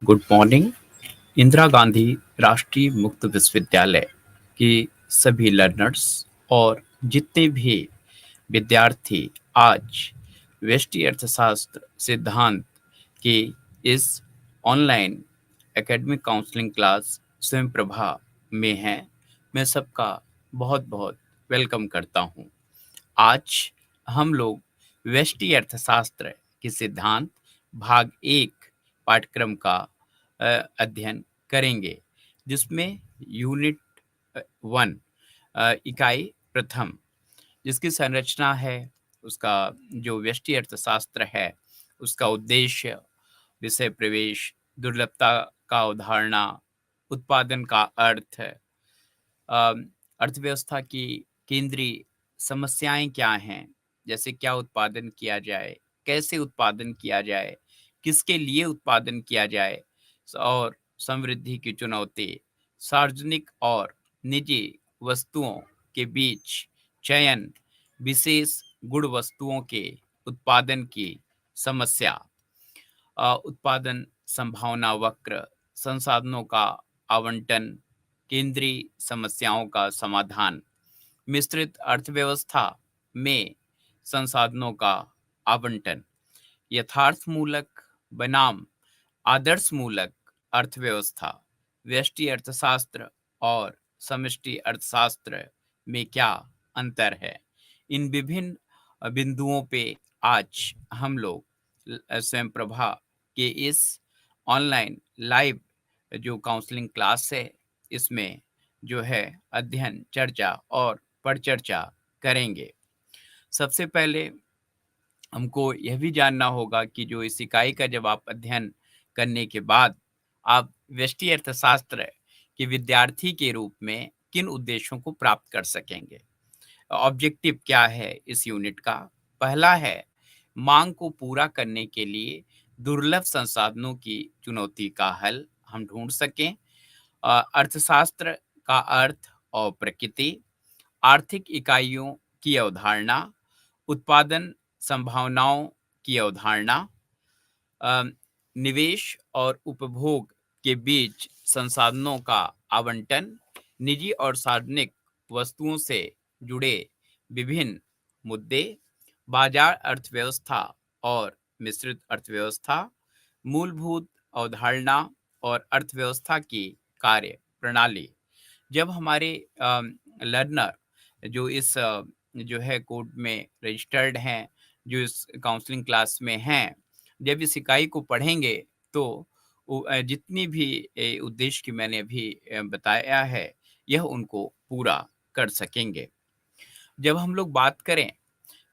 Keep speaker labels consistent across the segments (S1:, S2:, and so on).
S1: Good morning. Indira Gandhi राष्ट्रीय मुक्त विश्वविद्यालय के सभी लर्नर्स और जितने भी विद्यार्थी आज व्यष्टि अर्थशास्त्र सिद्धांत के इस ऑनलाइन एकेडमिक काउंसलिंग क्लास स्वयं प्रभा में हैं, मैं सबका बहुत बहुत वेलकम करता हूं। आज हम लोग व्यष्टि अर्थशास्त्र के सिद्धांत भाग 1 पाठ्यक्रम का अध्ययन करेंगे, जिसमें यूनिट 1 इकाई प्रथम जिसकी संरचना है, उसका जो व्यष्टि अर्थशास्त्र है, उसका उद्देश्य, विषय प्रवेश, दुर्लभता का अवधारणा, उत्पादन का अर्थ, अर्थव्यवस्था की केंद्रीय समस्याएं क्या हैं, जैसे क्या उत्पादन किया जाए, कैसे उत्पादन किया जाए, किसके लिए उत्पादन किया जाए, और समृद्धि की चुनौती, सार्वजनिक और निजी वस्तुओं के बीच चयन, विशेष गुण वस्तुओं के उत्पादन की समस्या, उत्पादन संभावना वक्र, संसाधनों का आवंटन, केंद्रीय समस्याओं का समाधान, मिश्रित अर्थव्यवस्था में संसाधनों का आवंटन, यथार्थमूलक बनाम आदर्शमूलक अर्थव्यवस्था, व्यष्टि अर्थशास्त्र और समष्टि अर्थशास्त्र में क्या अंतर है। इन विभिन्न बिंदुओं पे आज हम लोग स्वयं प्रभा के इस ऑनलाइन लाइव जो काउंसलिंग क्लास है, इसमें जो है अध्ययन, चर्चा और परिचर्चा करेंगे। सबसे पहले हमको यह भी जानना होगा कि जो इस इकाई का जब आप अध्ययन करने के बाद आप व्यष्टि अर्थशास्त्र के विद्यार्थी के रूप में किन उद्देश्यों को प्राप्त कर सकेंगे। ऑब्जेक्टिव क्या है इस यूनिट का? पहला है मांग को पूरा करने के लिए दुर्लभ संसाधनों की चुनौती का हल हम ढूंढ सकें। अर्थशास्त्र का अर्थ और प्रकृति, आर्थिक इकाइयों की अवधारणा, उत्पादन संभावनाओं की अवधारणा, अ, निवेश और उपभोग के बीच संसाधनों का आवंटन, निजी और सार्वजनिक वस्तुओं से जुड़े विभिन्न मुद्दे, बाजार अर्थव्यवस्था और मिश्रित अर्थव्यवस्था, मूलभूत अवधारणा और अर्थव्यवस्था की कार्य प्रणाली। जब हमारे लर्नर जो इस जो है कोड में रजिस्टर्ड हैं, जो इस काउंसलिंग क्लास में हैं, जब इस इकाई को पढ़ेंगे तो जितनी भी उद्देश्य की मैंने अभी बताया है, यह उनको पूरा कर सकेंगे। जब हम लोग बात करें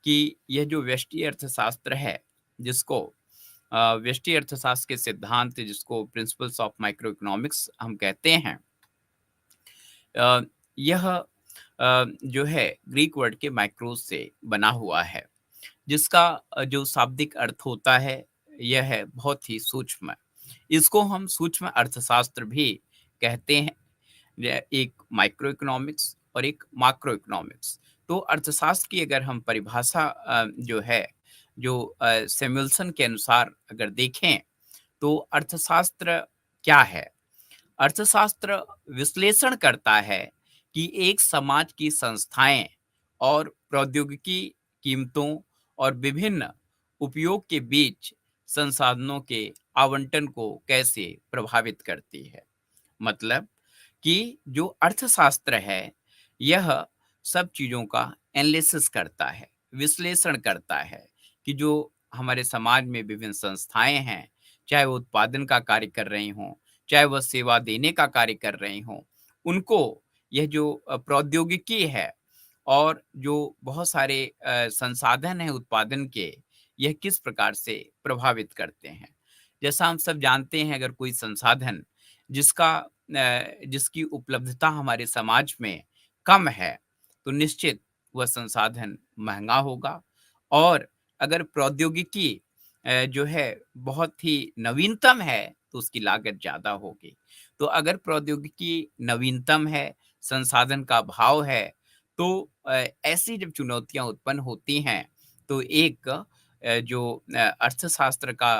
S1: कि यह जो व्यष्टि अर्थशास्त्र है, जिसको व्यष्टि अर्थशास्त्र के सिद्धांत, जिसको प्रिंसिपल्स ऑफ माइक्रो इकोनॉमिक्स हम कहते हैं, यह जो है ग्रीक वर्ड के माइक्रोस से बना हुआ है, जिसका जो शाब्दिक अर्थ होता है, यह है बहुत ही सूक्ष्म। इसको हम सूक्ष्म अर्थशास्त्र भी कहते हैं। एक माइक्रो इकोनॉमिक्स और एक मैक्रो इकोनॉमिक्स। तो अर्थशास्त्र की अगर हम परिभाषा जो है, जो सैमुअल्सन के अनुसार अगर देखें, तो अर्थशास्त्र क्या है? अर्थशास्त्र विश्लेषण करता है कि एक समाज की संस्थाएं और प्रौद्योगिकी कीमतों और विभिन्न उपयोग के बीच संसाधनों के आवंटन को कैसे प्रभावित करती है। मतलब कि जो अर्थशास्त्र है, यह सब चीज़ों का एनालिसिस करता है, विश्लेषण करता है कि जो हमारे समाज में विभिन्न संस्थाएं हैं, चाहे वो उत्पादन का कार्य कर रही हों, चाहे वह सेवा देने का कार्य कर रही हों, उनको यह जो प्रौद्योगिकी है और जो बहुत सारे संसाधन हैं उत्पादन के, यह किस प्रकार से प्रभावित करते हैं। जैसा हम सब जानते हैं, अगर कोई संसाधन जिसकी उपलब्धता हमारे समाज में कम है, तो निश्चित वह संसाधन महँगा होगा। और अगर प्रौद्योगिकी जो है बहुत ही नवीनतम है, तो उसकी लागत ज़्यादा होगी। तो अगर प्रौद्योगिकी नवीनतम है, संसाधन का अभाव है, तो ऐसी जब चुनौतियाँ उत्पन्न होती हैं, तो एक जो अर्थशास्त्र का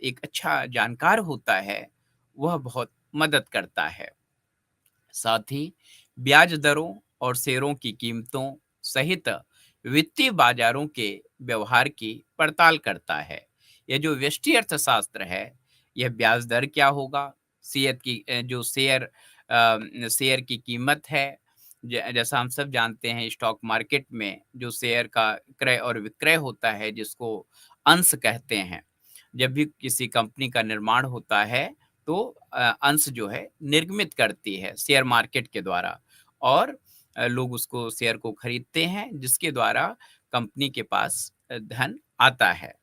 S1: एक अच्छा जानकार होता है, वह बहुत मदद करता है। साथ ही ब्याज दरों और शेयरों की कीमतों सहित वित्तीय बाजारों के व्यवहार की पड़ताल करता है। यह जो व्यष्टि अर्थशास्त्र है, यह ब्याज दर क्या होगा, जो शेयर की कीमत है, जैसा हम सब जानते हैं स्टॉक मार्केट में जो शेयर का क्रय और विक्रय होता है, जिसको अंश कहते हैं। जब भी किसी कंपनी का निर्माण होता है, तो अंश जो है निर्गमित करती है शेयर मार्केट के द्वारा, और लोग उसको शेयर को खरीदते हैं, जिसके द्वारा कंपनी के पास धन आता है।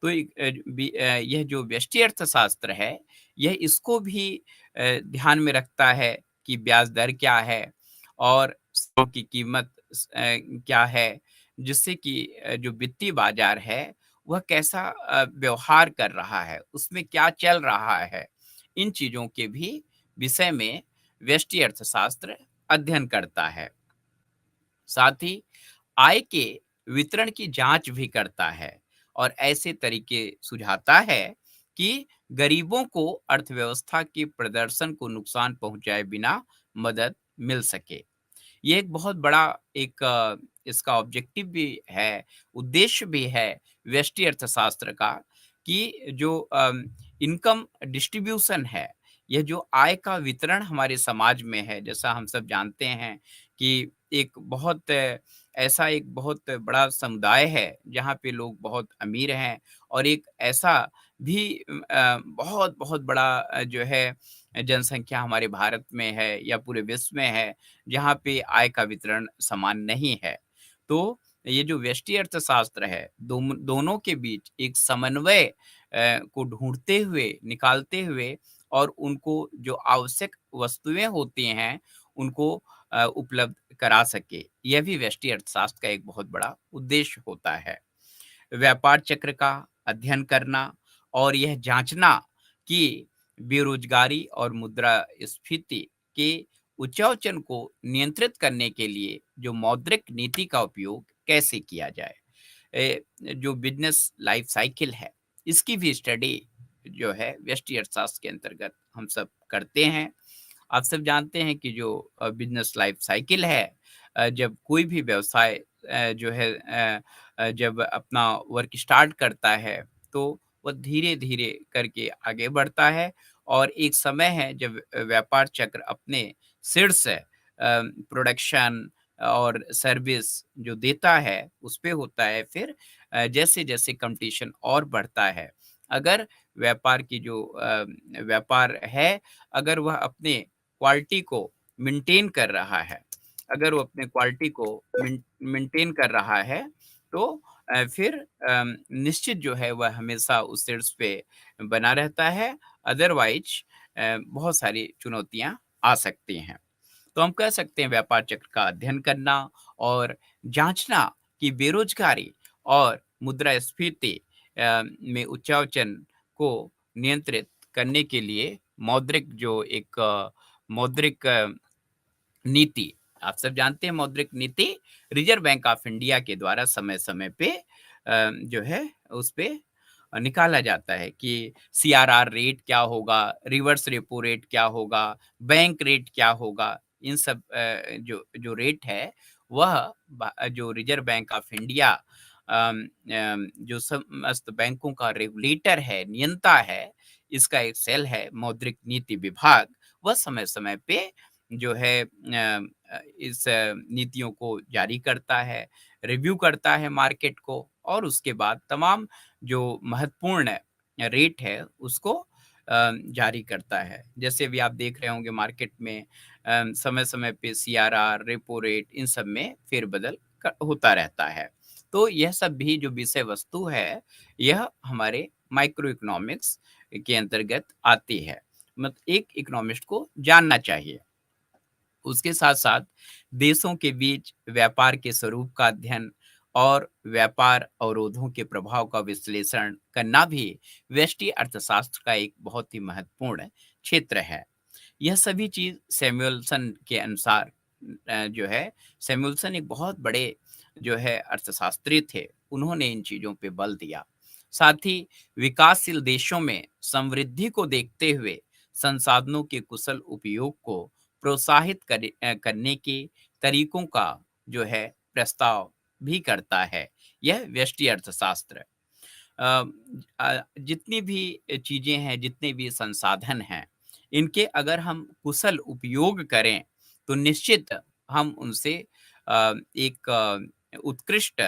S1: तो यह जो व्यष्टि अर्थशास्त्र है, यह इसको भी ध्यान में रखता है कि ब्याज दर क्या है और शेयरों की कीमत क्या है, जिससे कि जो वित्तीय बाजार है, वह कैसा व्यवहार कर रहा है, उसमें क्या चल रहा है। इन चीज़ों के भी विषय में व्यष्टि अर्थशास्त्र अध्ययन करता है। साथ ही आय के वितरण की जांच भी करता है और ऐसे तरीके सुझाता है कि गरीबों को अर्थव्यवस्था के प्रदर्शन को नुकसान पहुंचाए बिना मदद मिल सके। ये एक बहुत बड़ा एक इसका ऑब्जेक्टिव भी है, उद्देश्य भी है व्यष्टि अर्थशास्त्र का, कि जो इनकम डिस्ट्रीब्यूशन है, यह जो आय का वितरण हमारे समाज में है, जैसा हम सब जानते हैं कि ऐसा एक बहुत बड़ा समुदाय है, जहाँ पे लोग बहुत अमीर हैं, और एक ऐसा भी बहुत बड़ा जो है जनसंख्या हमारे भारत में है या पूरे विश्व में है, जहाँ पे आय का वितरण समान नहीं है। तो ये जो व्यष्टि अर्थशास्त्र है, दोनों के बीच एक समन्वय को ढूँढते हुए, निकालते हुए, और उनको जो आवश्यक वस्तुएँ होती हैं, उनको उपलब्ध करा सके। यह भी व्यष्टि अर्थशास्त्र का एक बहुत बड़ा उद्देश्य होता है। व्यापार चक्र का अध्ययन करना और यह जांचना कि बेरोजगारी और मुद्रास्फीति के उच्चावचन को नियंत्रित करने के लिए जो मौद्रिक नीति का उपयोग कैसे किया जाए। जो बिजनेस लाइफ साइकिल है, इसकी भी स्टडी जो है व्यष्टि अर्थशास्त्र के अंतर्गत हम सब करते हैं। आप सब जानते हैं कि जो बिजनेस लाइफ साइकिल है, जब कोई भी व्यवसाय जो है जब अपना वर्क स्टार्ट करता है, तो वह धीरे-धीरे करके आगे बढ़ता है, और एक समय है जब व्यापार चक्र अपने शीर्ष प्रोडक्शन और सर्विस जो देता है, उस पे होता है। फिर जैसे-जैसे कॉम्पिटिशन और बढ़ता है, अगर व्यापार की जो व्यापार है, अगर वह अपने क्वालिटी को मेंटेन कर रहा है, अगर वो अपने क्वालिटी को मेंटेन कर रहा है, तो फिर निश्चित जो है वह हमेशा उस शीर्ष पे बना रहता है। अदरवाइज़ बहुत सारी चुनौतियाँ आ सकती हैं। तो हम कह सकते हैं व्यापार चक्र का अध्ययन करना और जाँचना कि बेरोज़गारी और मुद्रास्फीति में उच्चावचन को नियंत्रित करने के लिए मौद्रिक नीति, आप सब जानते हैं मौद्रिक नीति रिज़र्व बैंक ऑफ इंडिया के द्वारा समय-समय पे जो है उस पे निकाला जाता है कि सीआरआर रेट क्या होगा, रिवर्स रेपो रेट क्या होगा, बैंक रेट क्या होगा। इन सब जो जो रेट है, वह जो रिज़र्व बैंक ऑफ इंडिया जो समस्त बैंकों का रेगुलेटर है, नियंता है, इसका एक सेल है मौद्रिक नीति विभाग, वह समय-समय पे जो है इस नीतियों को जारी करता है, रिव्यू करता है मार्केट को, और उसके बाद तमाम जो महत्वपूर्ण रेट है उसको जारी करता है। जैसे अभी आप देख रहे होंगे मार्केट में समय-समय पे सीआरआर, रेपो रेट, इन सब में फेरबदल होता रहता है। तो यह सब भी जो विषय वस्तु है, यह हमारे माइक्रो इकोनॉमिक्स के अंतर्गत आती है। एक इकोनॉमिस्ट को जानना चाहिए। उसके साथ-साथ देशों के बीच व्यापार के स्वरूप का अध्ययन और व्यापार अवरोधों के प्रभाव का विश्लेषण करना भी व्यष्टि अर्थशास्त्र का एक बहुत ही महत्वपूर्ण क्षेत्र है। यह सभी चीज़ सैमुअल्सन के अनुसार जो है, सैमुअल्सन एक बहुत बड़े जो है अर्थशास्त्री थे, उन्होंने इन चीज़ों पे बल दिया। साथ ही विकासशील देशों में समृद्धि को देखते हुए संसाधनों के कुशल उपयोग को प्रोत्साहित करने के तरीकों का जो है प्रस्ताव भी करता है। यह व्यष्टि अर्थशास्त्र अ, जितनी भी चीज़ें हैं, जितने भी संसाधन हैं, इनके अगर हम कुशल उपयोग करें, तो निश्चित हम उनसे एक उत्कृष्ट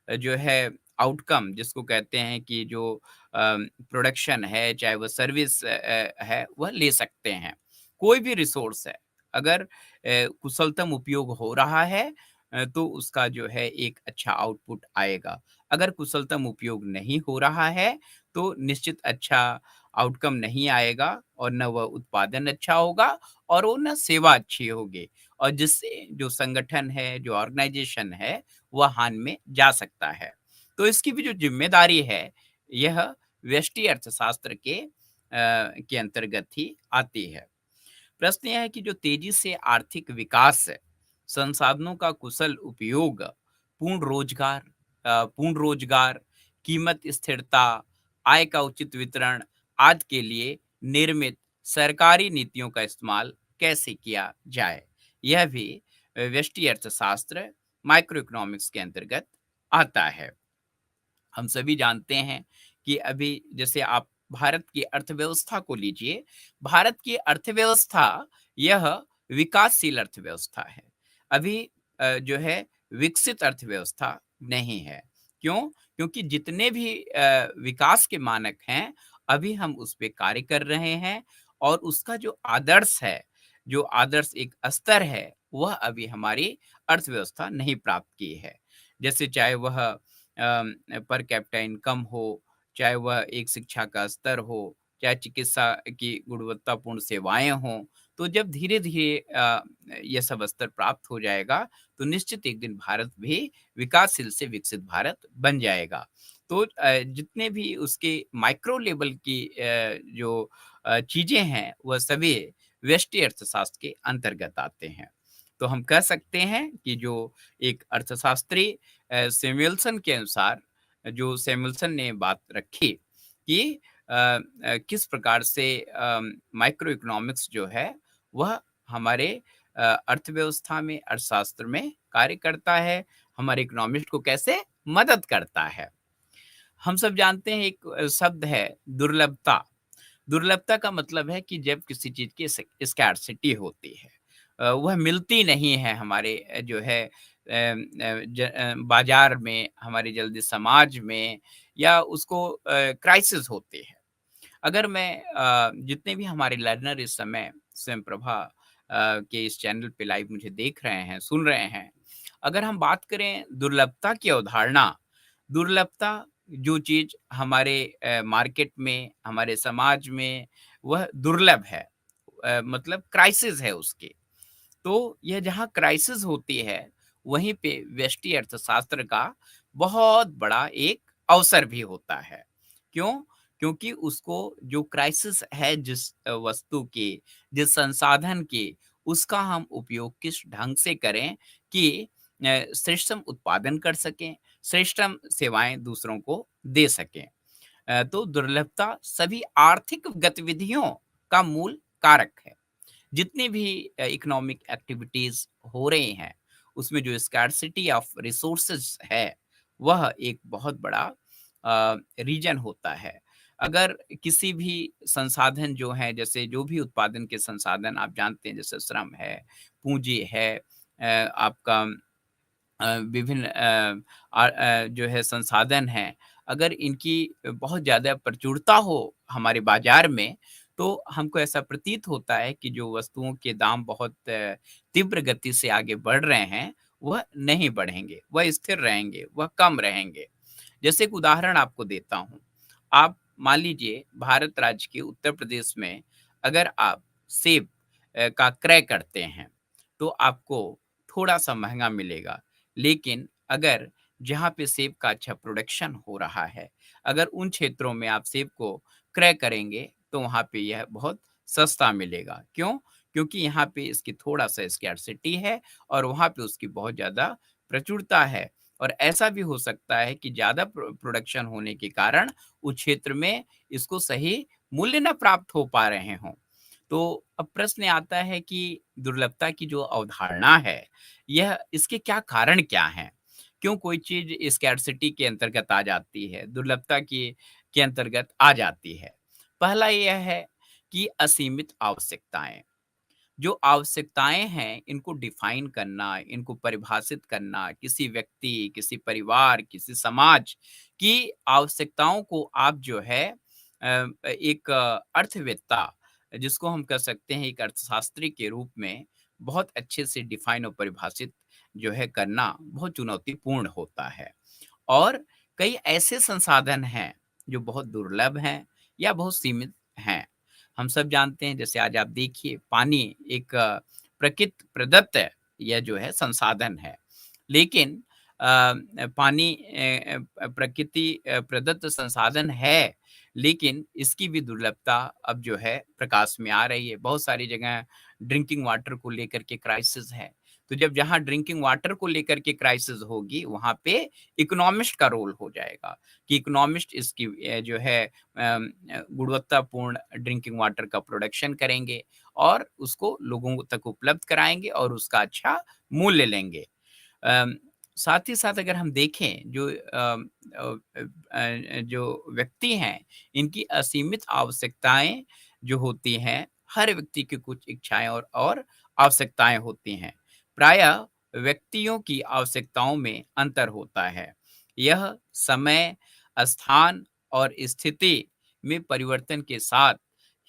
S1: जो है आउटकम जिसको कहते हैं कि जो प्रोडक्शन है, चाहे वो सर्विस है, वह ले सकते हैं। कोई भी रिसोर्स है, अगर कुशलतम उपयोग हो रहा है तो उसका जो है एक अच्छा आउटपुट आएगा। अगर कुशलतम उपयोग नहीं हो रहा है, तो निश्चित अच्छा आउटकम नहीं आएगा और ना वह उत्पादन अच्छा होगा और वो ना सेवा अच्छी होगी और जिससे जो संगठन है, जो ऑर्गेनाइज़ेशन है, वह हानि में जा सकता है। तो इसकी भी जो ज़िम्मेदारी है, यह व्यष्टि अर्थशास्त्र के अंतर्गत ही आती है। प्रश्न यह है कि जो तेजी से आर्थिक विकास है, संसाधनों का कुशल उपयोग, पूर्ण रोजगार, कीमत स्थिरता, आय का उचित वितरण आदि के लिए निर्मित सरकारी नीतियों का इस्तेमाल कैसे किया जाए? यह भी व्यष्टि अर्थशास्त्र माइक्रो इकोनॉमिक्स के अंतर्गत आता है। हम सभी जानते हैं कि अभी जैसे आप भारत की अर्थव्यवस्था को लीजिए, भारत की अर्थव्यवस्था यह विकासशील अर्थव्यवस्था है। अभी जो है विकसित अर्थव्यवस्था नहीं है। क्यों? क्योंकि जितने भी विकास के मानक हैं, अभी हम उस पे कार्य कर रहे हैं और उसका जो आदर्श है, जो आदर्श एक स्तर है, वह अभी हमारी अर्थव्यवस्था नहीं प्राप्त की है। जैसे चाहे वह पर कैपिटा इनकम हो, चाहे वह एक शिक्षा का स्तर हो, चाहे चिकित्सा की गुणवत्तापूर्ण सेवाएँ हों, तो जब धीरे-धीरे ये सब स्तर प्राप्त हो जाएगा, तो निश्चित एक दिन भारत भी विकासशील से विकसित भारत बन जाएगा। तो जितने भी उसके माइक्रो लेवल की जो चीज़ें हैं, वह सभी व्यष्टि अर्थशास्त्र के अंतर्गत आते हैं। तो हम कह सकते हैं कि जो एक अर्थशास्त्री सैमुअल्सन के अनुसार जो सैमुअल्सन ने बात रखी कि किस प्रकार से माइक्रो इकोनॉमिक्स जो है वह हमारे अर्थव्यवस्था में अर्थशास्त्र में कार्य करता है, हमारे इकोनॉमिस्ट को कैसे मदद करता है। हम सब जानते हैं एक शब्द है दुर्लभता। दुर्लभता का मतलब है कि जब किसी चीज़ की स्कार्सिटी होती है वह मिलती नहीं है हमारे जो है बाज़ार में, हमारी जल्दी समाज में या उसको क्राइसिस होती है। अगर मैं जितने भी हमारे लर्नर इस समय स्वयंप्रभा के इस चैनल पे लाइव मुझे देख रहे हैं, सुन रहे हैं, अगर हम बात करें दुर्लभता की अवधारणा, दुर्लभता जो चीज़ हमारे मार्केट में, हमारे समाज में वह दुर्लभ है मतलब क्राइसिस है उसकी। तो यह जहाँ क्राइसिस होती है, वहीं पे व्यष्टि अर्थशास्त्र का बहुत बड़ा एक अवसर भी होता है। क्यों? क्योंकि उसको जो क्राइसिस है जिस वस्तु की, जिस संसाधन की, उसका हम उपयोग किस ढंग से करें कि श्रेष्ठतम उत्पादन कर सकें, श्रेष्ठतम सेवाएँ दूसरों को दे सकें। तो दुर्लभता सभी आर्थिक गतिविधियों का मूल कारक है। जितनी भी इकोनॉमिक एक्टिविटीज़ हो रही हैं, उसमें जो स्कार्सिटी ऑफ रिसोर्सेज़ है, वह एक बहुत बड़ा रीज़न होता है। अगर किसी भी संसाधन जो हैं, जैसे जो भी उत्पादन के संसाधन आप जानते हैं, जैसे श्रम है, पूँजी है आपका विभिन्न जो है संसाधन हैं, अगर इनकी बहुत ज़्यादा प्रचुरता हो हमारे बाज़ार में, तो हमको ऐसा प्रतीत होता है कि जो वस्तुओं के दाम बहुत तीव्र गति से आगे बढ़ रहे हैं, वह नहीं बढ़ेंगे, वह स्थिर रहेंगे, वह कम रहेंगे। जैसे एक उदाहरण आपको देता हूँ, आप मान लीजिए भारत राज्य के उत्तर प्रदेश में अगर आप सेब का क्रय करते हैं, तो आपको थोड़ा-सा महँगा मिलेगा। लेकिन अगर जहाँ पे सेब का अच्छा प्रोडक्शन हो रहा है, अगर उन क्षेत्रों में आप सेब को क्रय करेंगे, तो वहाँ पे यह बहुत सस्ता मिलेगा। क्यों? क्योंकि यहाँ पे इसकी थोड़ा-सा स्कार्सिटी है और वहाँ पे उसकी बहुत ज़्यादा प्रचुरता है। और ऐसा भी हो सकता है कि ज़्यादा प्रोडक्शन होने के कारण उस क्षेत्र में इसको सही मूल्य ना प्राप्त हो पा रहे हों। तो अब प्रश्न आता है कि दुर्लभता की जो अवधारणा है, यह इसके क्या कारण क्या हैं? क्यों कोई चीज़ स्कैर्सिटी के अंतर्गत आ जाती है, दुर्लभता के अंतर्गत आ जाती है? पहला यह है कि असीमित आवश्यकताएँ। जो आवश्यकताएँ हैं, इनको डिफ़ाइन करना, इनको परिभाषित करना, किसी व्यक्ति, किसी परिवार, किसी समाज की आवश्यकताओं को आप जो है एक अर्थवेत्ता, जिसको हम कह सकते हैं एक अर्थशास्त्री के रूप में बहुत अच्छे से डिफ़ाइन और परिभाषित जो है करना बहुत चुनौतीपूर्ण होता है। और कई ऐसे संसाधन हैं जो बहुत दुर्लभ हैं या बहुत सीमित हैं। हम सब जानते हैं जैसे आज आप देखिए पानी एक प्रकृति प्रदत्त यह जो है संसाधन है। लेकिन पानी प्रकृति प्रदत्त संसाधन है, लेकिन इसकी भी दुर्लभता अब जो है प्रकाश में आ रही है। बहुत सारी जगह ड्रिंकिंग वाटर को लेकर के क्राइसिस है। तो जब जहाँ ड्रिंकिंग वाटर को लेकर के क्राइसिस होगी, वहाँ पे इकोनॉमिस्ट का रोल हो जाएगा कि इकोनॉमिस्ट इसकी जो है गुणवत्तापूर्ण ड्रिंकिंग वाटर का प्रोडक्शन करेंगे और उसको लोगों तक उपलब्ध कराएँगे और उसका अच्छा मूल्य लेंगे। अम, साथ ही साथ अगर हम देखें जो जो व्यक्ति हैं, इनकी असीमित आवश्यकताएँ जो होती हैं, हर व्यक्ति की कुछ इच्छाएँ और आवश्यकताएँ होती हैं। प्रायः व्यक्तियों की आवश्यकताओं में अंतर होता है। यह समय, स्थान और स्थिति में परिवर्तन के साथ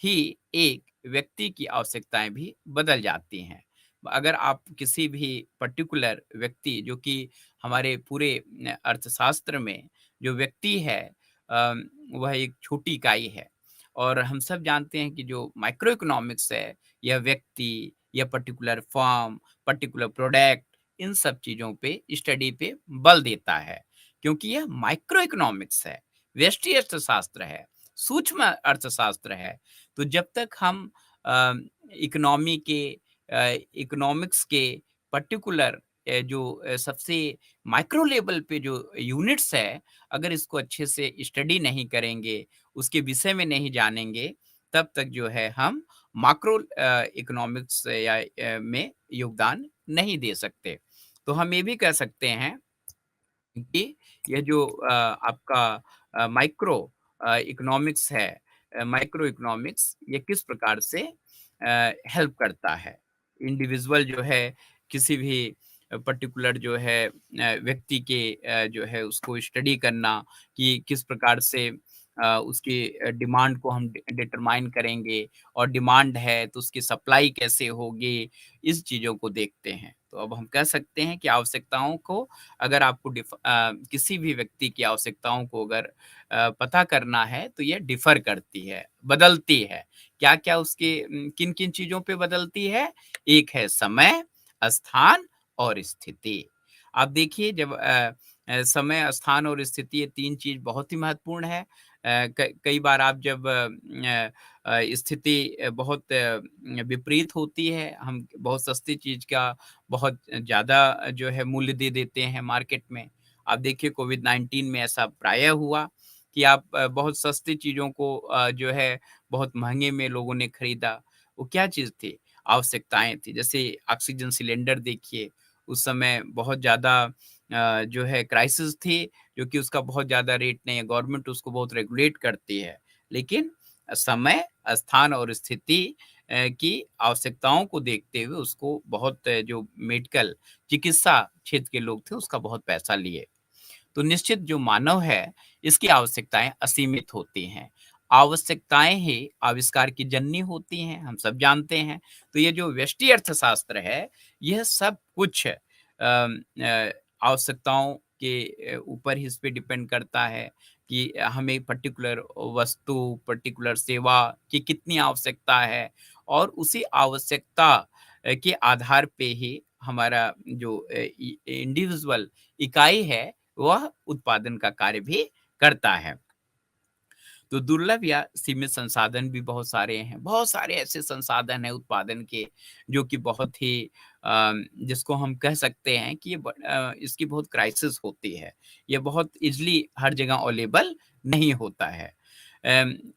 S1: ही एक व्यक्ति की आवश्यकताएँ भी बदल जाती हैं। अगर आप किसी भी पर्टिकुलर व्यक्ति जो कि हमारे पूरे अर्थशास्त्र में जो व्यक्ति है वह एक छोटी इकाई है और हम सब जानते हैं कि जो माइक्रो इकोनॉमिक्स है यह व्यक्ति या particular firm particular product in सब चीज़ों पे स्टडी पे बल देता है क्योंकि यह माइक्रो इकोनॉमिक्स है व्यष्टि अर्थशास्त्र है सूक्ष्म अर्थशास्त्र है तो जब तक हम इकोनॉमी के इकोनॉमिक्स के पर्टिकुलर जो सबसे माइक्रो लेवल पे जो यूनिट्स है, अगर इसको अच्छे से स्टडी नहीं करेंगे, उसके विषय में नहीं जानेंगे, तब तक जो है हम मैक्रो इकोनॉमिक्स में योगदान नहीं दे सकते। तो हम ये भी कह सकते हैं कि यह जो आपका माइक्रो इकोनॉमिक्स है माइक्रो इकोनॉमिक्स ये किस प्रकार से हेल्प करता है। इंडिविजुअल जो है किसी भी पर्टिकुलर जो है व्यक्ति के जो है उसको स्टडी करना कि किस प्रकार से उसकी डिमांड को हम डिटरमाइन करेंगे और डिमांड है तो उसकी सप्लाई कैसे होगी, इस चीज़ों को देखते हैं। तो अब हम कह सकते हैं कि आवश्यकताओं को अगर आपको किसी भी व्यक्ति की आवश्यकताओं को अगर पता करना है तो ये डिफ़र करती है, बदलती है। क्या-क्या उसके किन-किन चीज़ों पे बदलती है? एक है समय, स्थान और स्थिति। आप देखिए जब समय, स्थान और स्थिति ये 3 चीज़ बहुत ही महत्वपूर्ण है। कई बार आप जब स्थिति बहुत विपरीत होती है, हम बहुत सस्ती चीज़ का बहुत ज़्यादा जो है मूल्य दे देते हैं मार्केट में। आप देखिए कोविड-19 में ऐसा प्रायः हुआ कि आप बहुत सस्ती चीज़ों को जो है बहुत महँगे में लोगों ने खरीदा। वो क्या चीज़ थी? आवश्यकताएँ थी। जैसे ऑक्सीजन सिलेंडर देखिए, उस समय बहुत ज़्यादा जो है क्राइसिस थी, जो कि उसका बहुत ज़्यादा रेट नहीं है, गवर्नमेंट उसको बहुत रेगुलेट करती है। लेकिन समय, स्थान और स्थिति की आवश्यकताओं को देखते हुए उसको बहुत जो मेडिकल चिकित्सा क्षेत्र के लोग थे, उसका बहुत पैसा लिए। तो निश्चित जो मानव है, इसकी आवश्यकताएँ असीमित होती हैं। आवश्यकताएँ ही आविष्कार की जननी होती हैं, हम सब जानते हैं। तो ये जो व्यष्टि अर्थशास्त्र है, यह सब कुछ आवश्यकताओं के ऊपर ही इस पे डिपेंड करता है कि हमें पर्टिकुलर वस्तु, पर्टिकुलर सेवा की कितनी आवश्यकता है और उसी आवश्यकता के आधार पे ही हमारा जो इंडिविजुअल इकाई है, वह उत्पादन का कार्य भी करता है। तो दुर्लभ या सीमित संसाधन भी बहुत सारे हैं। बहुत सारे ऐसे संसाधन हैं उत्पादन के जो कि बहुत ही जिसको हम कह सकते हैं कि इसकी बहुत क्राइसिस होती है। ये बहुत ईज़िली हर जगह अवेलेबल नहीं होता है।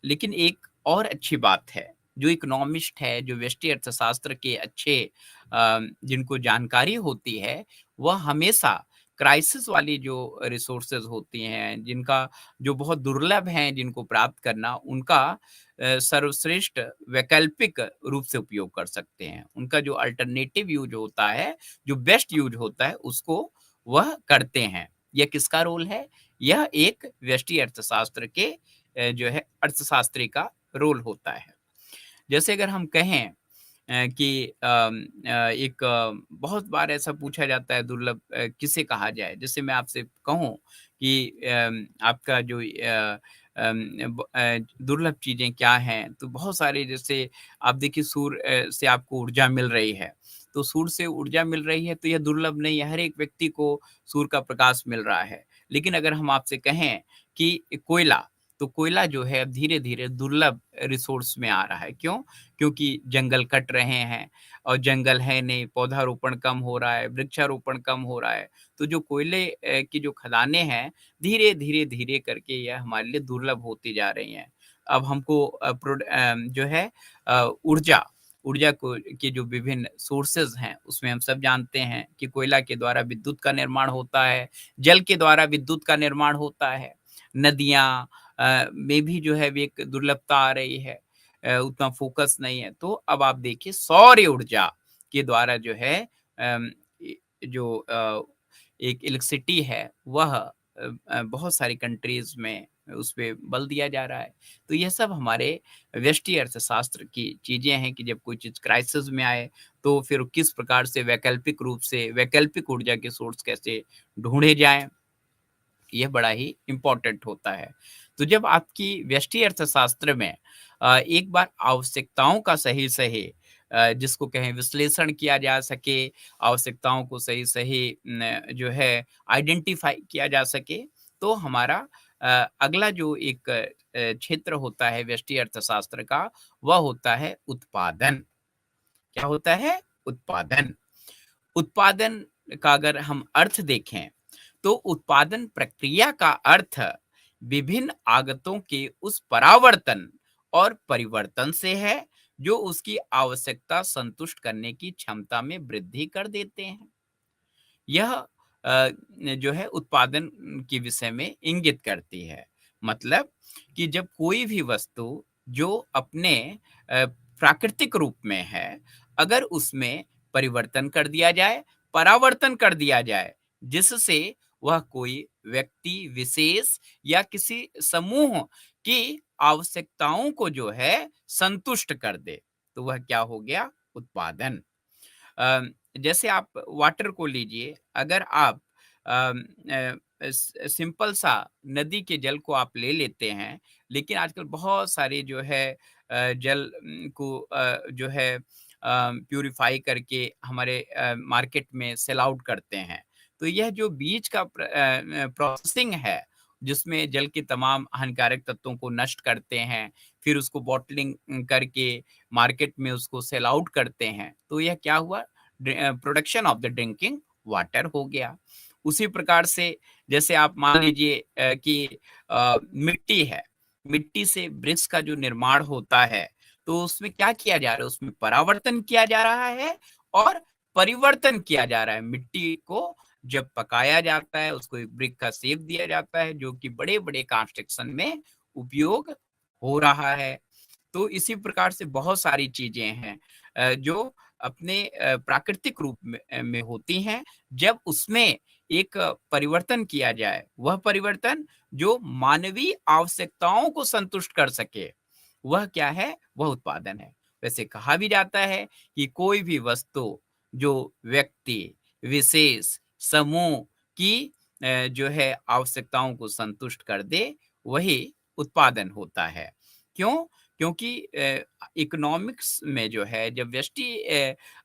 S1: लेकिन एक और अच्छी बात है, जो इकोनॉमिस्ट है, जो व्यष्टि अर्थशास्त्र के अच्छे जिनको जानकारी होती है, वह हमेशा क्राइसिस वाली जो रिसोर्सेज़ होती हैं, जिनका जो बहुत दुर्लभ हैं जिनको प्राप्त करना, उनका सर्वश्रेष्ठ वैकल्पिक रूप से उपयोग कर सकते हैं। उनका जो अल्टरनेटिव यूज़ होता है, जो बेस्ट यूज़ होता है, उसको वह करते हैं। यह किसका रोल है? यह एक व्यष्टि अर्थशास्त्र के जो है अर्थशास्त्री का रोल होता है। जैसे अगर हम कहें कि एक बहुत बार ऐसा पूछा जाता है दुर्लभ किसे कहा जाए? जैसे मैं आपसे कहूँ कि आपका जो दुर्लभ चीज़ें क्या हैं? तो बहुत सारे जैसे आप देखिए सूर्य से आपको ऊर्जा मिल रही है, तो सूर्य से ऊर्जा मिल रही है तो यह दुर्लभ नहीं है, हर एक व्यक्ति को सूर्य का प्रकाश मिल रहा है। लेकिन अगर हम आपसे कहें कि कोयला, तो कोयला जो है अब धीरे-धीरे दुर्लभ रिसोर्स में आ रहा है। क्यों? क्योंकि जंगल कट रहे हैं और जंगल है नहीं, पौधारोपण कम हो रहा है, वृक्षारोपण कम हो रहा है। तो जो कोयले की जो खदानें हैं, धीरे करके यह हमारे लिए दुर्लभ होती जा रही हैं। अब हमको जो है ऊर्जा ऊर्जा को के जो विभिन्न सोर्सेज़ हैं, उसमें हम सब जानते हैं कि कोयला के द्वारा विद्युत का निर्माण होता है, जल के द्वारा विद्युत का निर्माण होता है, नदियाँ में भी जो है, भी एक दुर्लभता आ रही है। उतना फ़ोकस नहीं है। तो अब आप देखिए सौर ऊर्जा के द्वारा जो है जो एक इलेक्ट्रिसिटी है वह बहुत सारी कंट्रीज़ में उस पे बल दिया जा रहा है। तो ये सब हमारे व्यष्टि अर्थशास्त्र की चीज़ें हैं कि जब कोई चीज़ क्राइसिस में आए, तो फिर किस प्रकार से वैकल्पिक रूप से वैकल्पिक ऊर्जा के सोर्स कैसे ढूँढे जाएँ। ये बड़ा ही इम्पोर्टेंट होता है। तो जब आपकी व्यष्टि अर्थशास्त्र में एक बार आवश्यकताओं का सही-सही जिसको कहें विश्लेषण किया जा सके, आवश्यकताओं को सही-सही न जो है आइडेंटिफ़ाई किया जा सके, तो हमारा अगला जो एक क्षेत्र होता है व्यष्टि अर्थशास्त्र का, वह होता है उत्पादन। क्या होता है? उत्पादन। उत्पादन का अगर हम अर्थ देखें, तो उत्पादन प्रक्रिया का अर्थ विभिन्न आगतों के उस परावर्तन और परिवर्तन से है, जो उसकी आवश्यकता संतुष्ट करने की क्षमता में वृद्धि कर देते हैं। यह जो है उत्पादन के विषय में इंगित करती है। मतलब कि जब कोई भी वस्तु जो अपने प्राकृतिक रूप में है, अगर उसमें परिवर्तन कर दिया जाए, परावर्तन कर दिया जाए, जिससे वह कोई व्यक्ति विशेष या किसी समूह की आवश्यकताओं को जो है संतुष्ट कर दे, तो वह क्या हो गया? उत्पादन। अ, जैसे आप वाटर को लीजिए, अगर आप सिंपल सा नदी के जल को आप ले लेते हैं, लेकिन आजकल बहुत सारे जो है जल को जो है प्यूरिफाई करके हमारे मार्केट में सेल आउट करते हैं। तो यह जो बीच का प्रोसेसिंग है, जिसमें जल के तमाम हानिकारक तत्वों को नष्ट करते हैं, फिर उसको बॉटलिंग करके मार्केट में उसको सेल आउट करते हैं, तो यह क्या हुआ? Production of the drinking water हो गया। उसी प्रकार से जैसे आप मान लीजिए कि मिट्टी है, मिट्टी से वृक्ष का जो निर्माण होता है, तो उसमें क्या किया जा रहा है? उसमें परावर्तन किया जा रहा है और परिवर्तन किया जा रहा है। मिट्टी को जब पकाया जाता है, उसको एक ब्रिक का शेप दिया जाता है, जो कि बड़े-बड़े कंस्ट्रक्शन में उपयोग हो रहा है। तो इसी प्रकार से बहुत सारी चीज़ें हैं जो अपने प्राकृतिक रूप में होती हैं, जब उसमें एक परिवर्तन किया जाए, वह परिवर्तन जो मानवीय आवश्यकताओं को संतुष्ट कर सके, वह क्या है? वह उत्पादन है। वैसे कहा भी जाता है कि कोई भी वस्तु जो व्यक्ति, विशेष, समूह की जो है आवश्यकताओं को संतुष्ट कर दे, वही उत्पादन होता है। क्यों? क्योंकि इकोनॉमिक्स में जो है जब व्यष्टि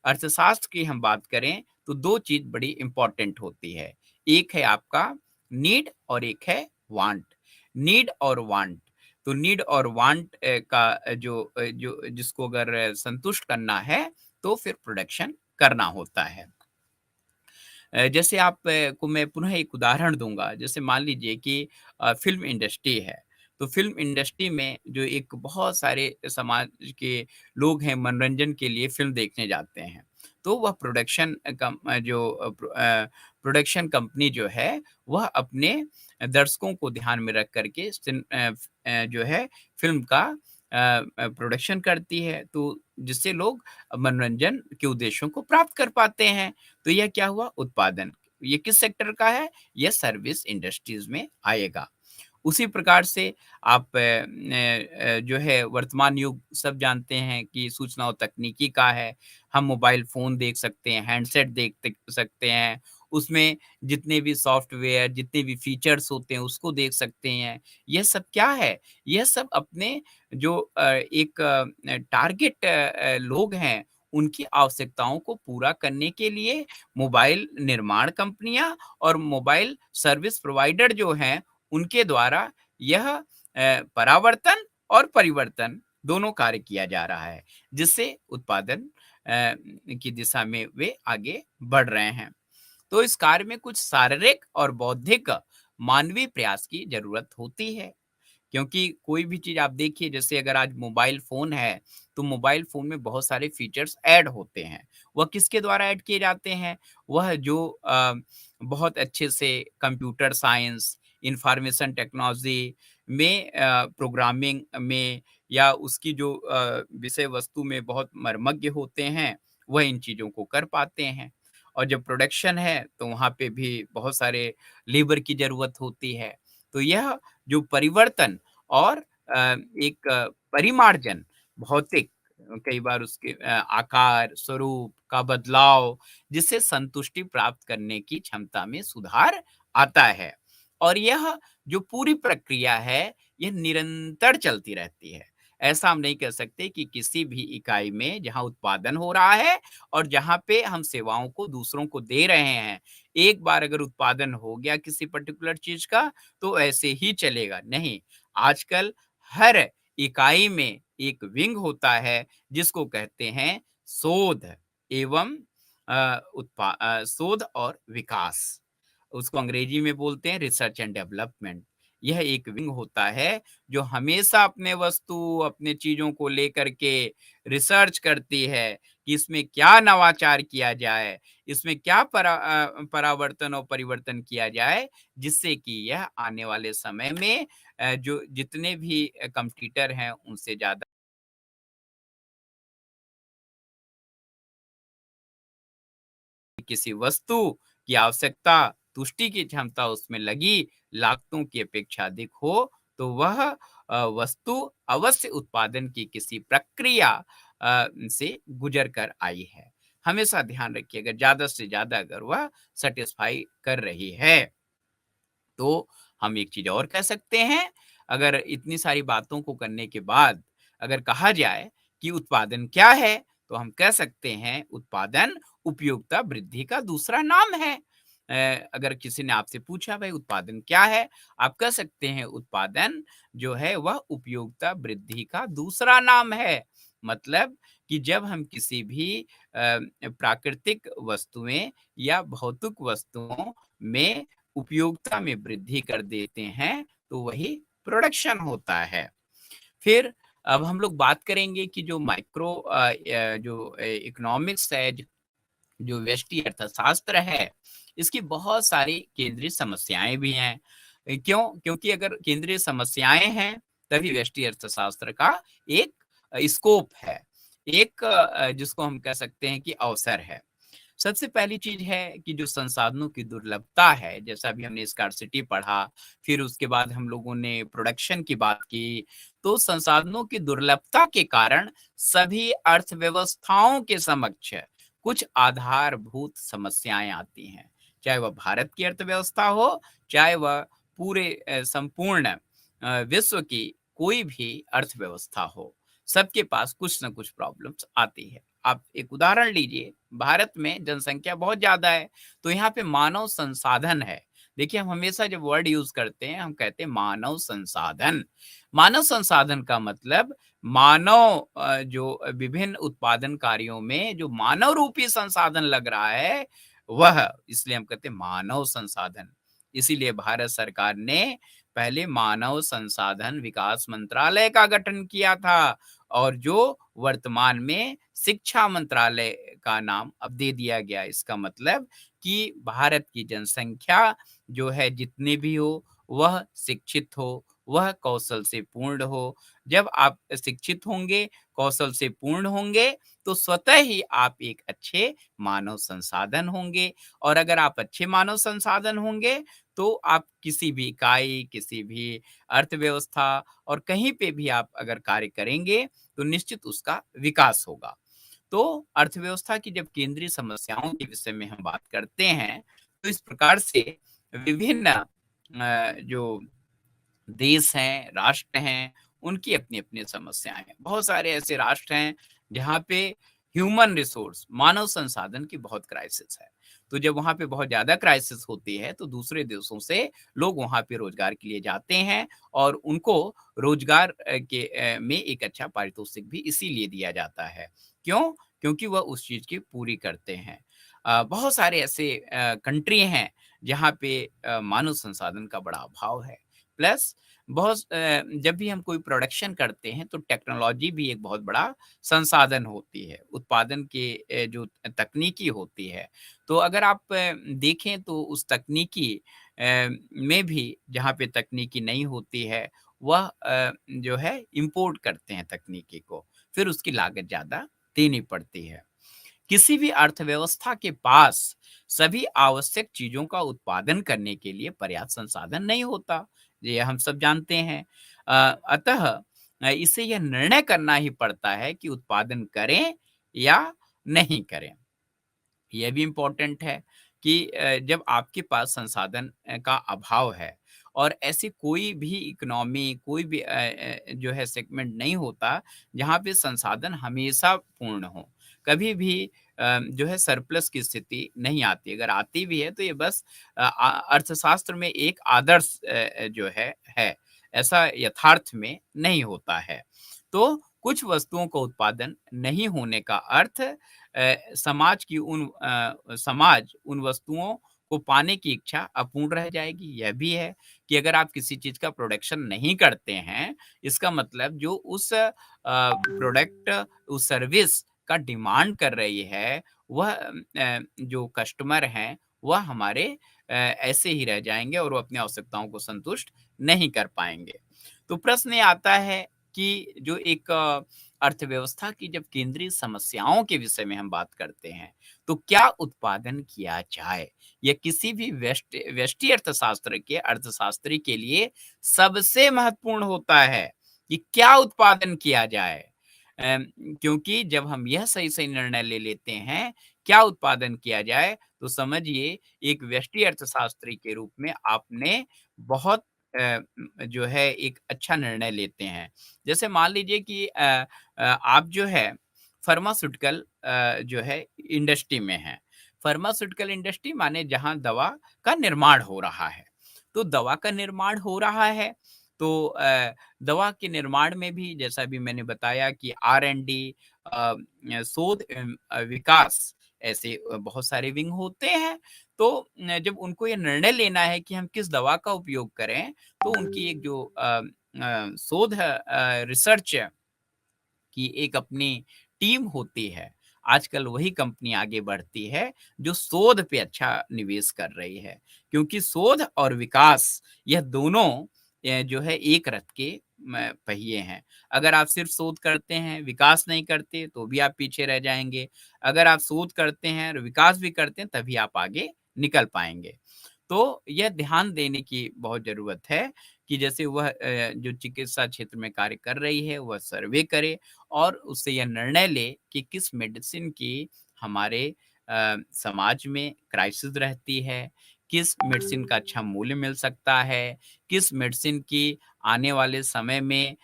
S1: अर्थशास्त्र की हम बात करें तो 2 चीज़ बड़ी इम्पोर्टेंट होती है। एक है आपका नीड और एक है वांट। नीड और वांट। तो नीड और वांट का जो जिसको अगर संतुष्ट करना है, तो फिर प्रोडक्शन करना होता है। जैसे आप को मैं पुनः एक उदाहरण दूँगा, जैसे मान लीजिए कि फ़िल्म इंडस्ट्री है, तो फ़िल्म इंडस्ट्री में जो एक बहुत सारे समाज के लोग हैं, मनोरंजन के लिए फ़िल्म देखने जाते हैं। तो वह प्रोडक्शन कंपनी जो है, वह अपने दर्शकों को ध्यान में रख कर के जो है फ़िल्म का प्रोडक्शन करती है, तो जिससे लोग मनोरंजन के उद्देश्यों को प्राप्त कर पाते हैं। तो यह क्या हुआ? उत्पादन। ये किस सेक्टर का है? यह सर्विस इंडस्ट्रीज़ में आएगा। उसी प्रकार से आप जो है वर्तमान युग सब जानते हैं कि सूचना और तकनीकी का है। हम मोबाइल फ़ोन देख सकते हैं, हैंडसेट सकते हैं। उसमें जितने भी सॉफ्टवेयर, जितने भी फीचर्स होते हैं उसको देख सकते हैं। यह सब क्या है? यह सब अपने जो एक टारगेट लोग हैं, उनकी आवश्यकताओं को पूरा करने के लिए मोबाइल निर्माण कंपनियाँ और मोबाइल सर्विस प्रोवाइडर जो हैं, उनके द्वारा यह परावर्तन और परिवर्तन दोनों कार्य किया जा रहा है, जिससे उत्पादन की दिशा में वे आगे बढ़ रहे हैं। तो इस कार्य में कुछ शारीरिक और बौद्धिक मानवीय प्रयास की ज़रूरत होती है। क्योंकि कोई भी चीज़ आप देखिए जैसे अगर आज मोबाइल फ़ोन है, तो मोबाइल फ़ोन में बहुत सारे फ़ीचर्स ऐड होते हैं। वह किसके द्वारा ऐड किए जाते हैं? वह जो बहुत अच्छे से कंप्यूटर साइंस, इन्फॉर्मेशन टेक्नोलॉजी में प्रोग्रामिंग में या उसकी जो विषय वस्तु में बहुत मर्मज्ञ होते हैं, वह इन चीज़ों को कर पाते हैं। और जब प्रोडक्शन है, तो वहाँ पे भी बहुत सारे लेबर की ज़रूरत होती है। तो यह जो परिवर्तन और एक परिमार्जन भौतिक कई बार उसके आकार, स्वरूप का बदलाव जिससे संतुष्टि प्राप्त करने की क्षमता में सुधार आता है। और यह जो पूरी प्रक्रिया है, यह निरंतर चलती रहती है। ऐसा हम नहीं कह सकते कि किसी भी इकाई में जहाँ उत्पादन हो रहा है और जहाँ पे हम सेवाओं को दूसरों को दे रहे हैं, एक बार अगर उत्पादन हो गया किसी पर्टिकुलर चीज़ का, तो ऐसे ही चलेगा, नहीं। आजकल हर इकाई में एक विंग होता है जिसको कहते हैं शोध एवं शोध और विकास। उसको अंग्रेजी में बोलते हैं रिसर्च एंड डेवलपमेंट। यह एक विंग होता है जो हमेशा अपने वस्तु, अपने चीज़ों को लेकर के रिसर्च करती है कि इसमें क्या नवाचार किया जाए, इसमें क्या परावर्तन और परिवर्तन किया जाए, जिससे कि यह आने वाले समय में जो जितने भी कॉम्पिटिटर हैं, उनसे ज़्यादा किसी वस्तु की आवश्यकता, तुष्टि की क्षमता उसमें लगी, लागतों की अपेक्षा अधिक हो, तो वह वस्तु अवश्य उत्पादन की किसी प्रक्रिया से गुज़र कर आई है। हमेशा ध्यान रखिएगा ज़्यादा से ज़्यादा अगर वह सैटिस्फाई कर रही है। तो हम एक चीज़ और कह सकते हैं, अगर इतनी सारी बातों को करने के बाद अगर कहा जाए कि उत्पादन क्या है? तो हम कह सकते हैं उत्पादन उपयोगिता वृद्धि का दूसरा नाम है। अगर किसी ने आपसे पूछा भाई उत्पादन क्या है? आप कह सकते हैं उत्पादन जो है वह उपयोगिता वृद्धि का दूसरा नाम है। मतलब कि जब हम किसी भी प्राकृतिक वस्तुएँ या भौतिक वस्तुओं में उपयोगिता में वृद्धि कर देते हैं, तो वही प्रोडक्शन होता है। फिर अब हम लोग बात करेंगे कि जो इकोनॉमिक्स है, जो व्यष्टि अर्थशास्त्र है, इसकी बहुत सारी केंद्रीय समस्याएँ भी हैं। क्यों? क्योंकि अगर केंद्रीय समस्याएँ हैं, तभी व्यष्टि अर्थशास्त्र का एक स्कोप है। एक जिसको हम कह सकते हैं कि अवसर है। सबसे पहली चीज़ है कि जो संसाधनों की दुर्लभता है, जैसा अभी हमने स्कार्सिटी पढ़ा, फिर उसके बाद हम लोगों ने प्रोडक्शन की बात की, तो संसाधनों की दुर्लभता के कारण सभी अर्थव्यवस्थाओं के समक्ष कुछ आधारभूत समस्याएँ आती हैं। चाहे वह भारत की अर्थव्यवस्था हो, चाहे वह पूरे संपूर्ण विश्व की कोई भी अर्थव्यवस्था हो, सबके पास कुछ न कुछ प्रॉब्लम्स आती है। आप एक उदाहरण लीजिए, भारत में जनसंख्या बहुत ज़्यादा है, तो यहाँ पे मानव संसाधन है, देखिए, हम हमेशा जब वर्ड यूज़ करते हैं, हम कहते हैं मानव संसाधन। मानव संसाधन का मतलब मानव जो विभिन्न उत्पादन कार्यों में जो मानव रूपी संसाधन लग रहा है, वह इसलिए हम कहते हैं मानव संसाधन। इसीलिए भारत सरकार ने पहले मानव संसाधन विकास मंत्रालय का गठन किया था और जो वर्तमान में शिक्षा मंत्रालय का नाम अब दे दिया गया। इसका मतलब कि भारत की जनसंख्या जो है जितनी भी हो, वह शिक्षित हो, वह कौशल से पूर्ण हो। जब आप शिक्षित होंगे, कौशल से पूर्ण होंगे, तो स्वतः ही आप एक अच्छे मानव संसाधन होंगे और अगर आप अच्छे मानव संसाधन होंगे, तो आप किसी भी इकाई, किसी भी अर्थव्यवस्था और कहीं पे भी आप अगर कार्य करेंगे, तो निश्चित उसका विकास होगा। तो अर्थव्यवस्था की जब केंद्रीय समस्याओं के विषय में हम बात करते हैं, तो इस प्रकार से विभिन्न जो देश हैं, राष्ट्र हैं, उनकी अपनी-अपनी समस्याएँ हैं। बहुत सारे ऐसे राष्ट्र हैं, जहाँ पे ह्यूमन रिसोर्स, मानव संसाधन की बहुत क्राइसिस है। तो जब वहाँ पे बहुत ज़्यादा क्राइसिस होती है, तो दूसरे देशों से लोग वहाँ पे रोज़गार के लिए जाते हैं और उनको रोज़गार में एक अच्छा पारितोषिक भी इसीलिए दिया जाता है। क्यों? क्योंकि वह उस चीज़ की पूरी करते हैं। बहुत सारे ऐसे कंट्री हैं, जहाँ पे मानव संसाधन का बड़ा अभाव है। प्लस जब भी हम कोई प्रोडक्शन करते हैं तो टेक्नोलॉजी भी एक बहुत बड़ा संसाधन होती है, उत्पादन के जो तकनीकी होती है। तो अगर आप देखें तो उस तकनीकी में भी जहाँ पे तकनीकी नहीं होती है, वह जो है इम्पोर्ट करते हैं तकनीकी को, फिर उसकी लागत ज़्यादा देनी पड़ती है। किसी भी अर्थव्यवस्था के पास सभी आवश्यक चीजों का उत्पादन करने के लिए पर्याप्त संसाधन नहीं होता। ये हम सब जानते हैं। अतः इसे यह निर्णय करना ही पड़ता है कि उत्पादन करें या नहीं करें। ये भी इम्पोर्टेंट है कि जब आपके पास संसाधन का अभाव है और ऐसी कोई भी इकोनॉमी कोई भी जो है सेगमेंट नहीं होता जहाँ पे संसाधन हमेशा पूर्ण हो। कभी भी जो है सरप्लस की स्थिति नहीं आती। अगर आती भी है तो ये बस अर्थशास्त्र में एक आदर्श जो है। ऐसा यथार्थ में नहीं होता है। तो कुछ वस्तुओं का उत्पादन नहीं होने का अर्थ समाज उन वस्तुओं को पाने की इच्छा अपूर्ण रह जाएगी। यह भी है कि अगर आप किसी चीज़ का प्रोडक्शन नहीं करते हैं, इसका मतलब जो उस प्रोडक्ट, उस सर्विस का डिमांड कर रही है, वह जो कस्टमर हैं, वह हमारे ऐसे ही रह जाएँगे और वो अपनी आवश्यकताओं को संतुष्ट नहीं कर पाएँगे। तो प्रश्न ये आता है कि जो एक अर्थव्यवस्था की जब केंद्रीय समस्याओं के विषय में हम बात करते हैं, तो क्या उत्पादन किया जाए? यह किसी भी व्यष्टि अर्थशास्त्र के अर्थशास्त्री के लिए सबसे महत्वपूर्ण होता है कि क्या उत्पादन किया जाए। क्योंकि जब हम यह सही-सही निर्णय ले लेते हैं, क्या उत्पादन किया जाए, तो समझिए एक व्यष्टि अर्थशास्त्री के रूप में आपने बहुत जो है एक अच्छा निर्णय लेते हैं। जैसे मान लीजिए कि आप जो है फार्मास्यूटिकल जो है इंडस्ट्री में हैं। फार्मास्यूटिकल इंडस्ट्री माने जहाँ दवा का निर्माण हो रहा है। तो दवा का निर्माण हो रहा है, तो दवा के निर्माण में भी जैसा अभी मैंने बताया कि आर-एन-डी शोध एवं विकास ऐसे बहुत सारे विंग होते हैं। तो जब उनको ये निर्णय लेना है कि हम किस दवा का उपयोग करें, तो उनकी एक जो शोध है रिसर्च की एक अपनी टीम होती है। आजकल वही कंपनी आगे बढ़ती है जो शोध पे अच्छा निवेश कर रही है। क्योंकि शोध और विकास यह दोनों जो है एक रथ के पहिए हैं। अगर आप सिर्फ शोध करते हैं, विकास नहीं करते तो भी आप पीछे रह जाएँगे। अगर आप शोध करते हैं और विकास भी करते हैं तभी आप आगे निकल पाएँगे। तो यह ध्यान देने की बहुत ज़रूरत है कि जैसे वह जो चिकित्सा क्षेत्र में कार्य कर रही है, वह सर्वे करे और उससे यह निर्णय ले कि किस मेडिसिन की हमारे समाज में क्राइसिस रहती है, किस मेडिसिन का अच्छा मूल्य मिल सकता है, किस मेडिसिन की आने वाले समय में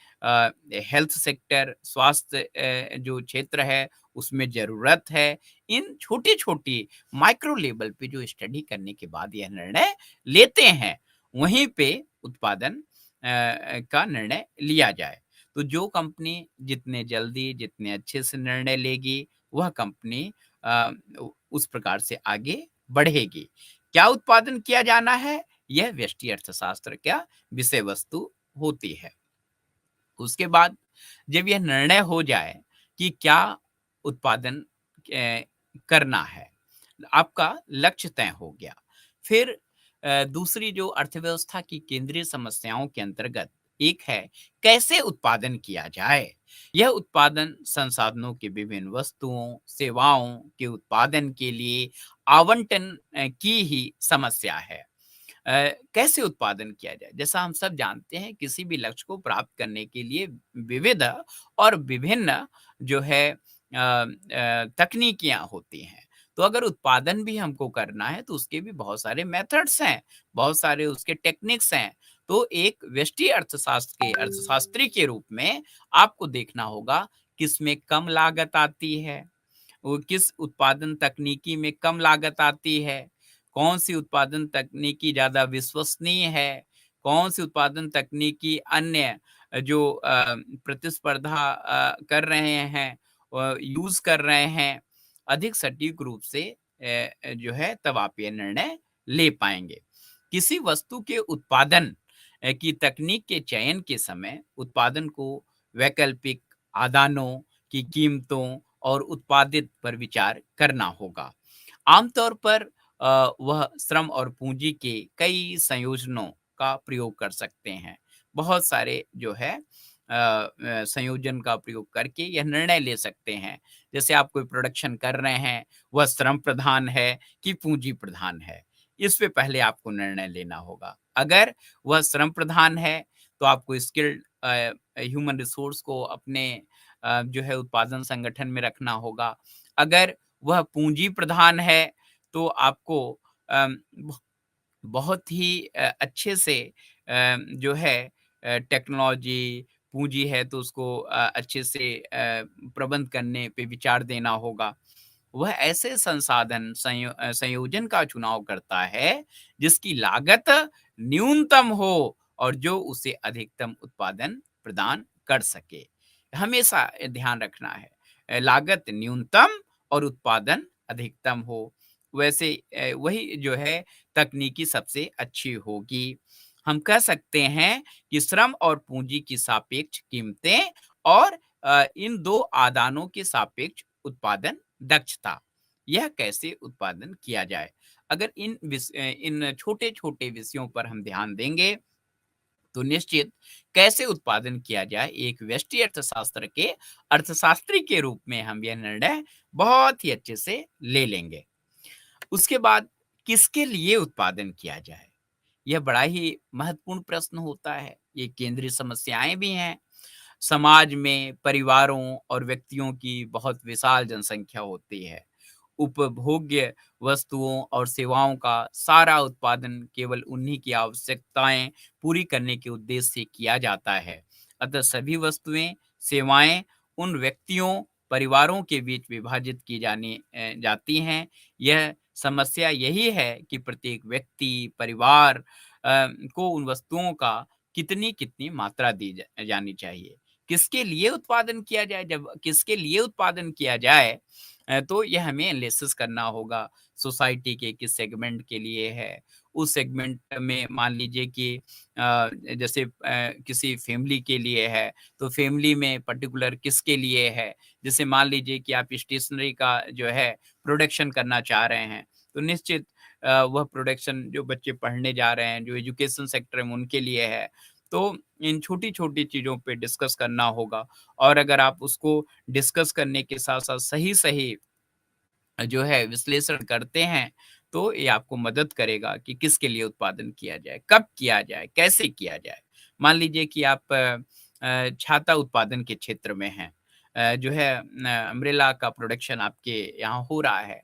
S1: हेल्थ सेक्टर स्वास्थ्य जो क्षेत्र है उसमें ज़रूरत है। इन छोटी-छोटी माइक्रो लेवल पे जो स्टडी करने के बाद यह निर्णय लेते हैं, वहीं पे उत्पादन का निर्णय लिया जाए। तो जो कंपनी जितने जल्दी, जितने अच्छे से निर्णय लेगी, वह कंपनी उस प्रकार से आगे बढ़ेगी। क्या उत्पादन किया जाना है? यह व्यष्टि अर्थशास्त्र का विषय वस्तु होती है। उसके बाद जब यह निर्णय हो जाए कि क्या उत्पादन करना है, आपका लक्ष्य तय हो गया। फिर दूसरी जो अर्थव्यवस्था की केंद्रीय समस्याओं के अंतर्गत एक है कैसे उत्पादन किया जाए। यह उत्पादन संसाधनों के विभिन्न वस्तुओं, सेवाओं के उत्पादन के लिए आवंटन की ही समस्या है। कैसे उत्पादन किया जाए? जैसा हम सब जानते हैं किसी भी लक्ष्य को प्राप्त करने के लिए विविध और विभिन्न जो है तकनीकियाँ होती हैं। तो अगर उत्पादन भी हमको करना है तो उसके भी बहुत सारे मेथड्स हैं, बहुत सारे उसके टेक्निक्स हैं। तो एक व्यष्टि अर्थशास्त्र के अर्थशास्त्री के रूप में आपको देखना होगा किसमें कम लागत आती है, वो किस उत्पादन तकनीकी में कम लागत आती है, कौन-सी उत्पादन तकनीकी ज़्यादा विश्वसनीय है, कौन-सी उत्पादन तकनीकी अन्य जो प्रतिस्पर्धा कर रहे हैं यूज़ कर रहे हैं, अधिक सटीक रूप से जो है तब आप ये निर्णय ले पाएँगे। किसी वस्तु के उत्पादन की तकनीक के चयन के समय उत्पादन को वैकल्पिक आदानों की कीमतों और उत्पादित पर विचार करना होगा। आमतौर पर वह श्रम और पूंजी के कई संयोजनों का प्रयोग कर सकते हैं। बहुत सारे जो है संयोजन का प्रयोग करके यह निर्णय ले सकते हैं। जैसे आप कोई प्रोडक्शन कर रहे हैं, वह श्रम प्रधान है कि पूंजी प्रधान है? इस पे पहले आपको निर्णय लेना होगा। अगर वह श्रम प्रधान है, तो आपको स्किल्ड ह्यूमन रिसोर्स को अपने जो है उत्पादन संगठन में रखना होगा। अगर वह पूंजी प्रधान है, तो आपको अम, ब बहुत ही अच्छे से जो है टेक्नोलॉजी, पूँजी है तो उसको अच्छे से प्रबंध करने पे विचार देना होगा। वह ऐसे संसाधन संयोजन का चुनाव करता है, जिसकी लागत न्यूनतम हो और जो उसे अधिकतम उत्पादन प्रदान कर सके। हमेशा ध्यान रखना है लागत न्यूनतम और उत्पादन अधिकतम हो। वैसे वही जो है तकनीकी सबसे अच्छी होगी। हम कह सकते हैं कि श्रम और पूँजी की सापेक्ष कीमतें और इन 2 आदानों के सापेक्ष उत्पादन दक्षता, यह कैसे उत्पादन किया जाए? अगर इन छोटे-छोटे विषयों पर हम ध्यान देंगे, तो निश्चित कैसे उत्पादन किया जाए, एक व्यष्टि अर्थशास्त्र के अर्थशास्त्री के रूप में हम यह निर्णय बहुत ही अच्छे से ले लेंगे। उसके बाद किसके लिए उत्पादन किया जाए? यह बड़ा ही महत्वपूर्ण प्रश्न होता है। ये केंद्रीय समस्याएँ भी हैं। समाज में परिवारों और व्यक्तियों की बहुत विशाल जनसंख्या होती है। उपभोग्य वस्तुओं और सेवाओं का सारा उत्पादन केवल उन्हीं की आवश्यकताएं पूरी करने के उद्देश्य से किया जाता है। अतः सभी वस्तुएं, सेवाएं उन व्यक्तियों, परिवारों के बीच विभाजित की जाती हैं। यह समस्या यही है कि प्रत्येक व्यक्ति, परिवार को उन वस्तुओं का कितनी-कितनी मात्रा दी जानी चाहिए। किसके लिए उत्पादन किया जाए? जब किसके लिए उत्पादन किया जाए तो ये हमें एनालिसिस करना होगा। सोसाइटी के किस सेगमेंट के लिए है, उस सेगमेंट में मान लीजिए कि जैसे किसी फैमिली के लिए है, तो फैमिली में पर्टिकुलर किसके लिए है। जैसे मान लीजिए कि आप स्टेशनरी का जो है प्रोडक्शन करना चाह रहे हैं, तो निश्चित वह प्रोडक्शन जो बच्चे पढ़ने जा रहे हैं, जो एजुकेशन सेक्टर में उनके लिए है। तो इन छोटी-छोटी चीज़ों पे डिस्कस करना होगा और अगर आप उसको डिस्कस करने के साथ-साथ सही-सही जो है विश्लेषण करते हैं, तो ये आपको मदद करेगा कि किसके लिए उत्पादन किया जाए, कब किया जाए, कैसे किया जाए। मान लीजिए कि आप छाता उत्पादन के क्षेत्र में हैं जो है अम्ब्रेला का प्रोडक्शन आपके यहाँ हो रहा है,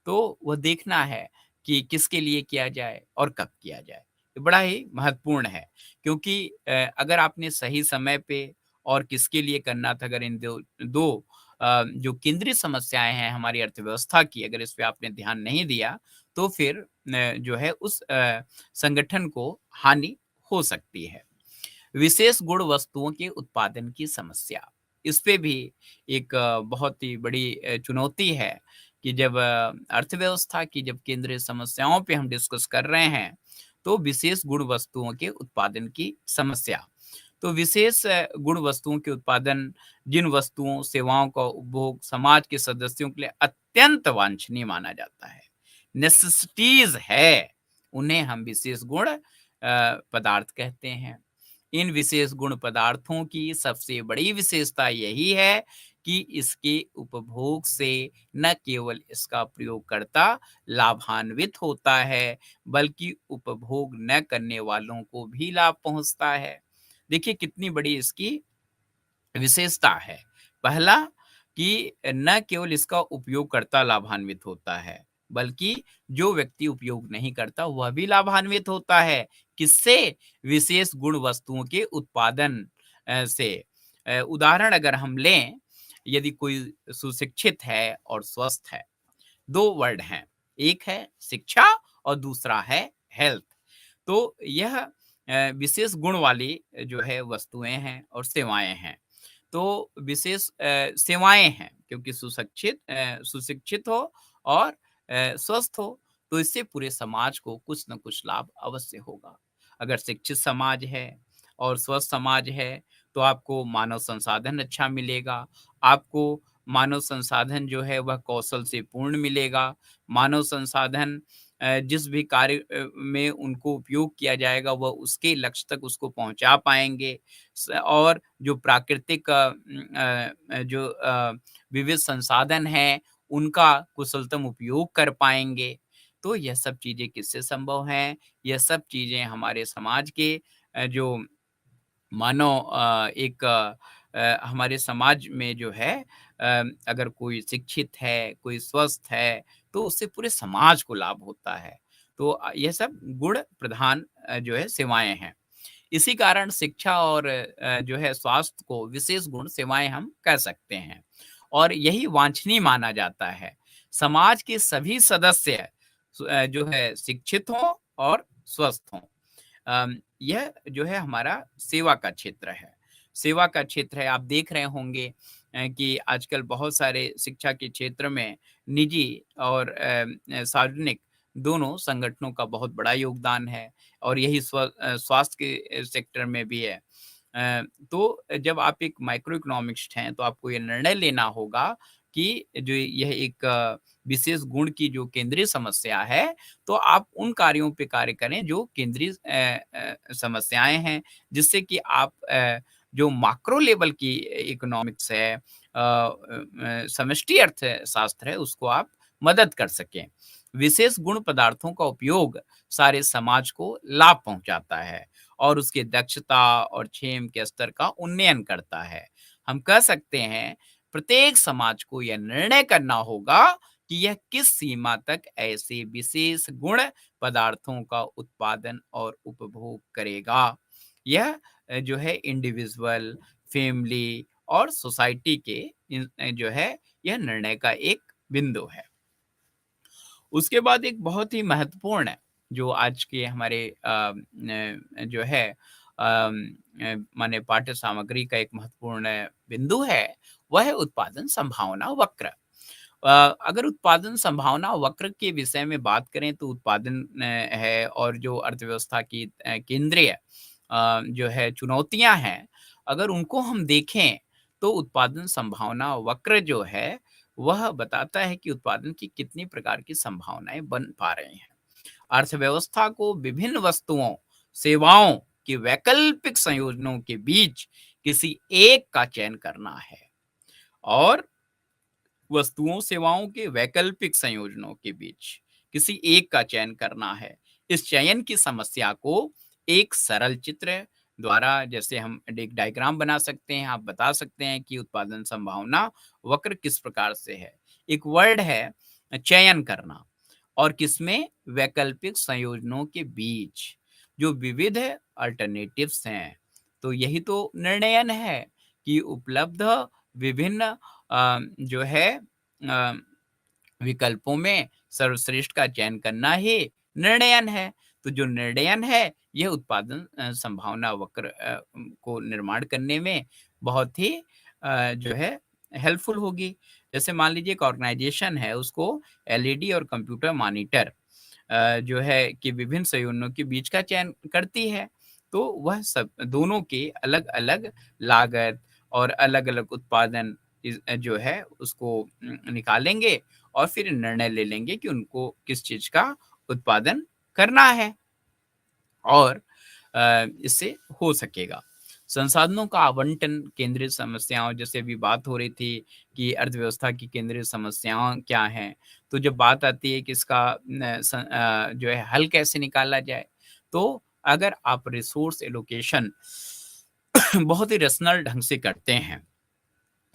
S1: तो वह देखना है कि किसके लिए किया जाए और कब किया जाए। ये बड़ा ही महत्वपूर्ण है क्योंकि अगर आपने सही समय पे और किसके लिए करना था, अगर इन दो जो केंद्रीय समस्याएँ हैं हमारी अर्थव्यवस्था की, अगर इस पे आपने ध्यान नहीं दिया, तो फिर जो है उस संगठन को हानि हो सकती है। विशेष गुण वस्तुओं के उत्पादन की समस्या, इस पे भी एक बहुत ही बड़ी चुनौती है कि जब अर्थव्यवस्था की जब केंद्रीय समस्याओं पे हम डिस्कस कर रहे हैं, तो विशेष गुण वस्तुओं के उत्पादन की समस्या। तो विशेष गुण वस्तुओं के उत्पादन, जिन वस्तुओं, सेवाओं का उपभोग समाज के सदस्यों के लिए अत्यंत वांछनीय माना जाता है, नेसेसिटीज़ है, उन्हें हम विशेष गुण पदार्थ कहते हैं। इन विशेष गुण पदार्थों की सबसे बड़ी विशेषता यही है कि इसके उपभोग से न केवल इसका प्रयोगकर्ता लाभान्वित होता है, बल्कि उपभोग न करने वालों को भी लाभ पहुँचता है। देखिए कितनी बड़ी इसकी विशेषता है। पहला कि न केवल इसका उपयोगकर्ता लाभान्वित होता है, बल्कि जो व्यक्ति उपयोग नहीं करता वह भी लाभान्वित होता है। किससे? विशेष गुण वस्तुओं के उत्पादन से। उदाहरण अगर हम लें, यदि कोई सुशिक्षित है और स्वस्थ है, 2 वर्ड हैं, एक है शिक्षा और दूसरा है हेल्थ। तो यह विशेष गुण वाली जो है वस्तुएँ हैं और सेवाएँ हैं। तो विशेष सेवाएँ हैं क्योंकि सुशिक्षित हो और स्वस्थ हो, तो इससे पूरे समाज को कुछ न कुछ लाभ अवश्य होगा। अगर शिक्षित समाज है और स्वस्थ समाज है, तो आपको मानव संसाधन अच्छा मिलेगा, आपको मानव संसाधन जो है वह कौशल से पूर्ण मिलेगा, मानव संसाधन जिस भी कार्य में उनको उपयोग किया जाएगा, वह उसके लक्ष्य तक उसको पहुँचा पाएँगे। और जो प्राकृतिक जो विविध संसाधन हैं, उनका कुशलतम उपयोग कर पाएँगे। तो यह सब चीज़ें किससे संभव हैं? यह सब चीज़ें हमारे समाज के जो मानो एक हमारे समाज में जो है अगर कोई शिक्षित है, कोई स्वस्थ है, तो उससे पूरे समाज को लाभ होता है। तो यह सब गुण प्रधान जो है सेवाएँ हैं। इसी कारण शिक्षा और जो है स्वास्थ्य को विशेष गुण सेवाएँ हम कह सकते हैं और यही वांछनीय माना जाता है। समाज के सभी सदस्य जो है शिक्षित हों और स्वस्थ हों। यह जो है हमारा सेवा का क्षेत्र है। सेवा का क्षेत्र है, आप देख रहे होंगे कि आजकल बहुत सारे शिक्षा के क्षेत्र में निजी और सार्वजनिक दोनों संगठनों का बहुत बड़ा योगदान है और यही स्वास्थ्य के सेक्टर में भी है। तो जब आप एक माइक्रो इकोनॉमिस्ट हैं, तो आपको ये निर्णय लेना होगा कि जो यह एक विशेष गुण की जो केंद्रीय समस्या है, तो आप उन कार्यों पे कार्य करें जो केंद्रीय समस्याएँ हैं, जिससे कि आप जो मैक्रो लेवल की इकोनॉमिक्स है समष्टि अर्थशास्त्र है, उसको आप मदद कर सकें। विशेष गुण पदार्थों का उपयोग सारे समाज को लाभ पहुँचाता है और उसकी दक्षता और क्षेम के स्तर का उन्नयन करता है। हम कह सकते हैं, प्रत्येक समाज को यह निर्णय करना होगा कि यह किस सीमा तक ऐसे विशेष गुण पदार्थों का उत्पादन और उपभोग करेगा। यह जो है इंडिविजुअल, फैमिली और सोसाइटी के जो है यह निर्णय का एक बिंदु है। उसके बाद एक बहुत ही महत्वपूर्ण है, जो आज के हमारे जो है माने पाठ्य सामग्री का एक महत्वपूर्ण बिंदु है, वह है उत्पादन संभावना वक्र। अगर उत्पादन संभावना वक्र के विषय में बात करें तो उत्पादन है और जो अर्थव्यवस्था की केंद्रीय जो है चुनौतियाँ हैं, अगर उनको हम देखें तो उत्पादन संभावना वक्र जो है, वह बताता है कि उत्पादन की कितनी प्रकार की संभावनाएँ बन पा रही हैं। अर्थव्यवस्था को विभिन्न वस्तुओं, सेवाओं के वैकल्पिक संयोजनों के बीच किसी एक का चयन करना है और वस्तुओं, सेवाओं के वैकल्पिक संयोजनों के बीच किसी एक का चयन करना है। इस चयन की समस्या को एक सरल चित्र द्वारा जैसे हम एक डायग्राम बना सकते हैं, आप बता सकते हैं कि उत्पादन संभावना वक्र किस प्रकार से है। एक वर्ड है चयन करना और किसमें वैकल्पिक संयोजनों के बीच जो विविध अल्टरनेटिव्स हैं। तो यही तो निर्णयन है कि उपलब्ध विभिन्न जो है विकल्पों में सर्वश्रेष्ठ का चयन करना ही निर्णयन है। तो जो निर्णयन है, यह उत्पादन संभावना वक्र को निर्माण करने में बहुत ही जो है हेल्पफुल होगी। जैसे मान लीजिए एक ऑर्गेनाइजेशन है, उसको एलईडी और कंप्यूटर मॉनिटर जो है कि विभिन्न संयोजनों के बीच का चयन करती है। तो वह सब दोनों के अलग-अलग लागत और अलग-अलग उत्पादन जो है उसको निकालेंगे और फिर निर्णय ले लेंगे कि उनको किस चीज़ का उत्पादन करना है और इससे हो सकेगा। संसाधनों का आवंटन केंद्रीय समस्याओं जैसे अभी बात हो रही थी कि अर्थव्यवस्था की केंद्रीय समस्याएँ क्या हैं? तो जब बात आती है कि इसका जो है हल कैसे निकाला जाए? तो अगर आप रिसोर्स एलोकेशन बहुत ही रैशनल ढंग से करते हैं,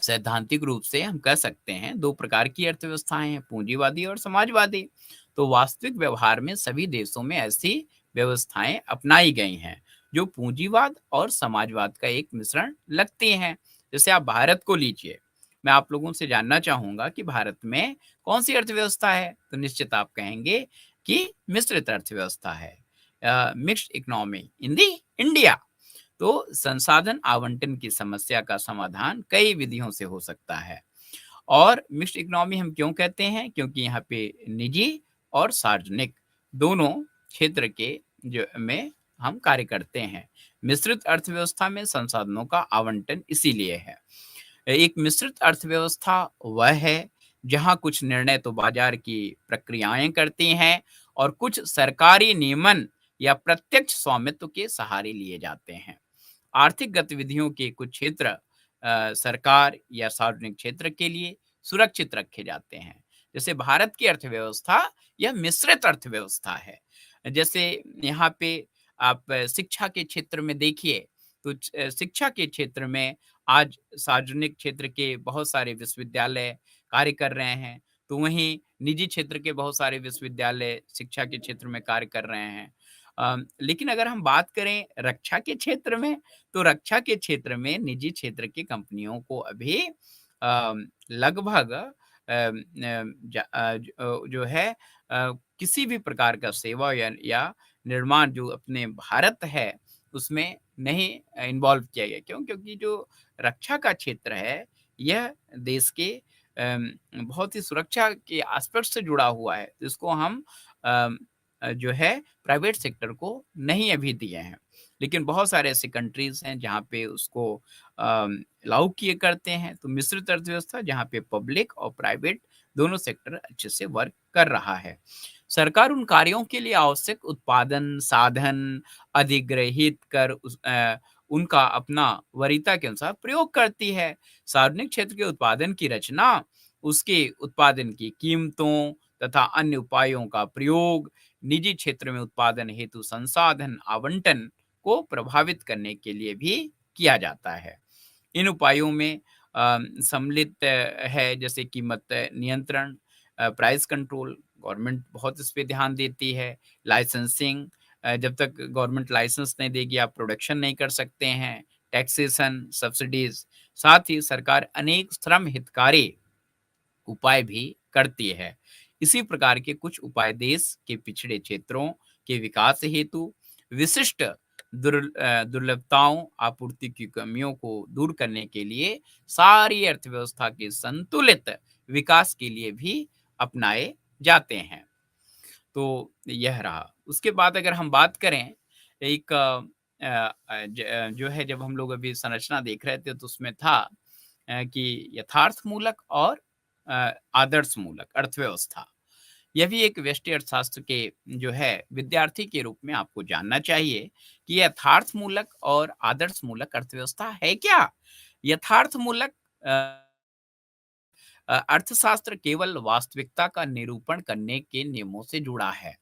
S1: सैद्धांतिक रूप से हम कह सकते हैं 2 प्रकार की अर्थव्यवस्थाएँ हैं, पूंजीवादी और समाजवादी। तो वास्तविक व्यवहार में सभी देशों में ऐसी व्यवस्थाएँ अपनाई गई हैं, जो पूंजीवाद और समाजवाद का एक मिश्रण लगती हैं। जैसे आप भारत को लीजिए, मैं आप लोगों से जानना चाहूँगा कि भारत में कौन-सी अर्थव्यवस्था है? तो निश्चित आप कहेंगे कि मिश्रित अर्थव्यवस्था है। Mixed economy in the India. तो संसाधन आवंटन की समस्या का समाधान कई विधियों से हो सकता है और मिक्स्ड इकोनॉमी हम क्यों कहते हैं? क्योंकि यहाँ पे निजी और सार्वजनिक दोनों क्षेत्र के जो में हम कार्य करते हैं। मिश्रित अर्थव्यवस्था में संसाधनों का आवंटन इसीलिए है। एक मिश्रित अर्थव्यवस्था वह है जहाँ कुछ निर्णय तो बाजार की प्रक्रियाएं करती हैं और कुछ सरकारी नियमन या प्रत्यक्ष स्वामित्व के सहारे लिए जाते हैं। आर्थिक गतिविधियों के कुछ क्षेत्र सरकार या सार्वजनिक क्षेत्र के लिए सुरक्षित रखे जाते हैं। जैसे भारत की अर्थव्यवस्था यह मिश्रित अर्थव्यवस्था है। जैसे यहाँ पे आप शिक्षा के क्षेत्र में देखिए तो शिक्षा के क्षेत्र में आज सार्वजनिक क्षेत्र के बहुत सारे विश्वविद्यालय कार्य कर रहे हैं, तो वहीं निजी क्षेत्र के बहुत सारे विश्वविद्यालय शिक्षा के क्षेत्र में कार्य कर रहे हैं। लेकिन अगर हम बात करें रक्षा के क्षेत्र में, तो रक्षा के क्षेत्र में निजी क्षेत्र की कंपनियों को अभी लगभग जो है किसी भी प्रकार का सेवा या निर्माण जो अपने भारत है, उसमें नहीं इन्वॉल्व किया गया। क्यों? क्योंकि जो रक्षा का क्षेत्र है, यह देश के बहुत ही सुरक्षा के एस्पेक्ट से जुड़ा हुआ है। इसको हम जो है प्राइवेट सेक्टर को नहीं अभी दिए हैं। लेकिन बहुत सारे ऐसे कंट्रीज़ हैं जहाँ पे उसको अलाउ किए करते हैं। तो मिश्रित अर्थव्यवस्था जहाँ पे पब्लिक और प्राइवेट दोनों सेक्टर अच्छे से वर्क कर रहा है। सरकार उन कार्यों के लिए आवश्यक उत्पादन साधन अधिग्रहित कर उनका अपना वरीयता के अनुसार प्रयोग करती है। सार्वजनिक क्षेत्र के उत्पादन की रचना, उसके उत्पादन की कीमतों तथा अन्य उपायों का प्रयोग, निजी क्षेत्र में उत्पादन हेतु संसाधन आवंटन को प्रभावित करने के लिए भी किया जाता है। इन उपायों में सम्मिलित है जैसे कीमत नियंत्रण, प्राइस कंट्रोल, गवर्नमेंट बहुत इस पे ध्यान देती है। लाइसेंसिंग, जब तक गवर्नमेंट लाइसेंस नहीं देगी आप प्रोडक्शन नहीं कर सकते हैं। टैक्सेशन, सब्सिडीज़, साथ ही सरकार अनेक श्रम हितकारी उपाय भी करती है। इसी प्रकार के कुछ उपाय देश के पिछड़े क्षेत्रों के विकास हेतु विशिष्ट दुर्लभताओं, आपूर्ति की कमियों को दूर करने के लिए सारी अर्थव्यवस्था के संतुलित विकास के लिए भी अपनाए जाते हैं। तो यह रहा। उसके बाद अगर हम बात करें एक जो है जब हम लोग अभी संरचना देख रहे थे तो उसमें था कि यथार्थमूलक और आदर्शमूलक अर्थव्यवस्था। यह भी एक व्यष्टि अर्थशास्त्र के जो है विद्यार्थी के रूप में आपको जानना चाहिए कि यथार्थमूलक और आदर्शमूलक अर्थव्यवस्था है क्या? यथार्थमूलक अर्थशास्त्र केवल वास्तविकता का निरूपण करने के नियमों से जुड़ा है।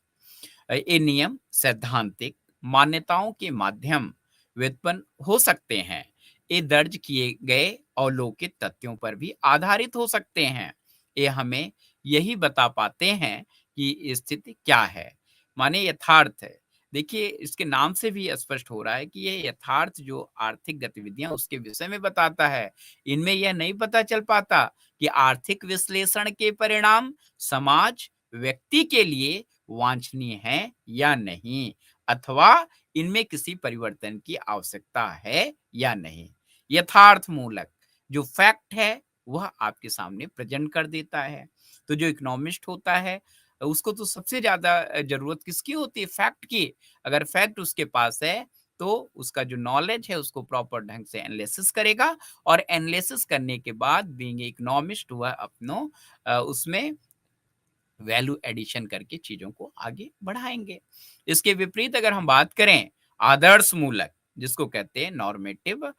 S1: ये नियम सैद्धांतिक मान्यताओं के माध्यम व्युत्पन्न हो सकते हैं। ये दर्ज किए गए अवलोकित तथ्यों पर भी आधारित हो सकते हैं। ये हमें यही बता पाते हैं की स्थिति क्या है? माने यथार्थ है। देखिए, इसके नाम से भी स्पष्ट हो रहा है कि ये यथार्थ जो आर्थिक गतिविधियाँ उसके विषय में बताता है। इनमें यह नहीं पता चल पाता कि आर्थिक विश्लेषण के परिणाम समाज, व्यक्ति के लिए वांछनीय हैं या नहीं, अथवा इनमें किसी परिवर्तन की आवश्यकता है या नहीं। यथार्थ मूलक जो फैक्ट है, वह आपके सामने प्रेज़ेंट कर देता है। तो जो इकोनॉमिस्ट होता है, उसको तो सबसे ज़्यादा ज़रूरत किसकी होती है? फैक्ट की। अगर फैक्ट उसके पास है, तो उसका जो नॉलेज है, उसको प्रॉपर ढंग से एनालिसिस करेगा और एनालिसिस करने के बाद बीइंग ए इकोनॉमिस्ट वह उसमें वैल्यू एडिशन करके चीज़ों को आगे बढ़ाएँगे। इसके विपरीत अगर हम बात करें आदर्श मूलक, जिसको कहते हैं नॉर्मेटिव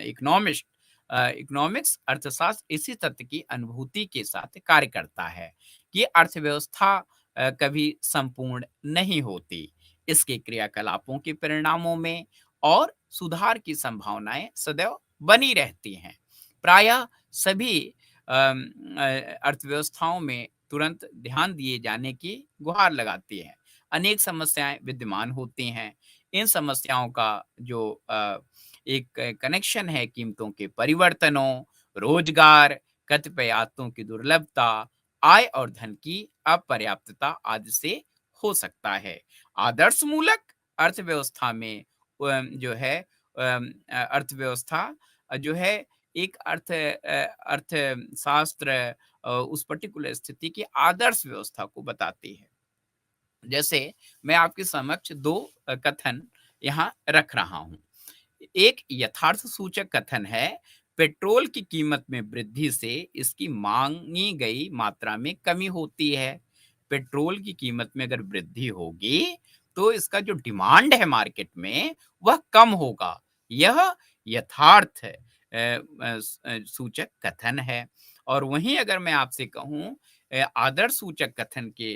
S1: इकोनॉमिस्ट इकोनॉमिक्स अर्थशास्त्र इसी तथ्य की अनुभूति के साथ कार्य करता है कि अर्थव्यवस्था कभी संपूर्ण नहीं होती। इसके क्रियाकलापों के परिणामों में और सुधार की संभावनाएँ सदैव बनी रहती हैं। प्रायः सभी अर्थव्यवस्थाओं में तुरंत ध्यान दिए जाने की गुहार लगाती है। अनेक समस्याएँ विद्यमान होती हैं। इन समस्याओं का जो एक कनेक्शन है कीमतों के परिवर्तनों, रोजगार, कतिपय आदतों की दुर्लभता, आय और धन की अपर्याप्तता आदि से हो सकता है। आदर्श मूलक अर्थव्यवस्था में जो है अर्थव्यवस्था जो है एक अर्थशास्त्र उस पर्टिकुलर स्थिति की आदर्श व्यवस्था को बताती है। जैसे मैं आपके समक्ष 2 कथन यहाँ रख रहा हूँ। एक यथार्थ सूचक कथन है, पेट्रोल की कीमत में वृद्धि से इसकी माँगी गई मात्रा में कमी होती है। पेट्रोल की कीमत में अगर वृद्धि होगी, तो इसका जो डिमांड है मार्केट में, वह कम होगा। यह यथार्थ सूचक कथन है और वहीं अगर मैं आपसे कहूँ आदर्श सूचक कथन के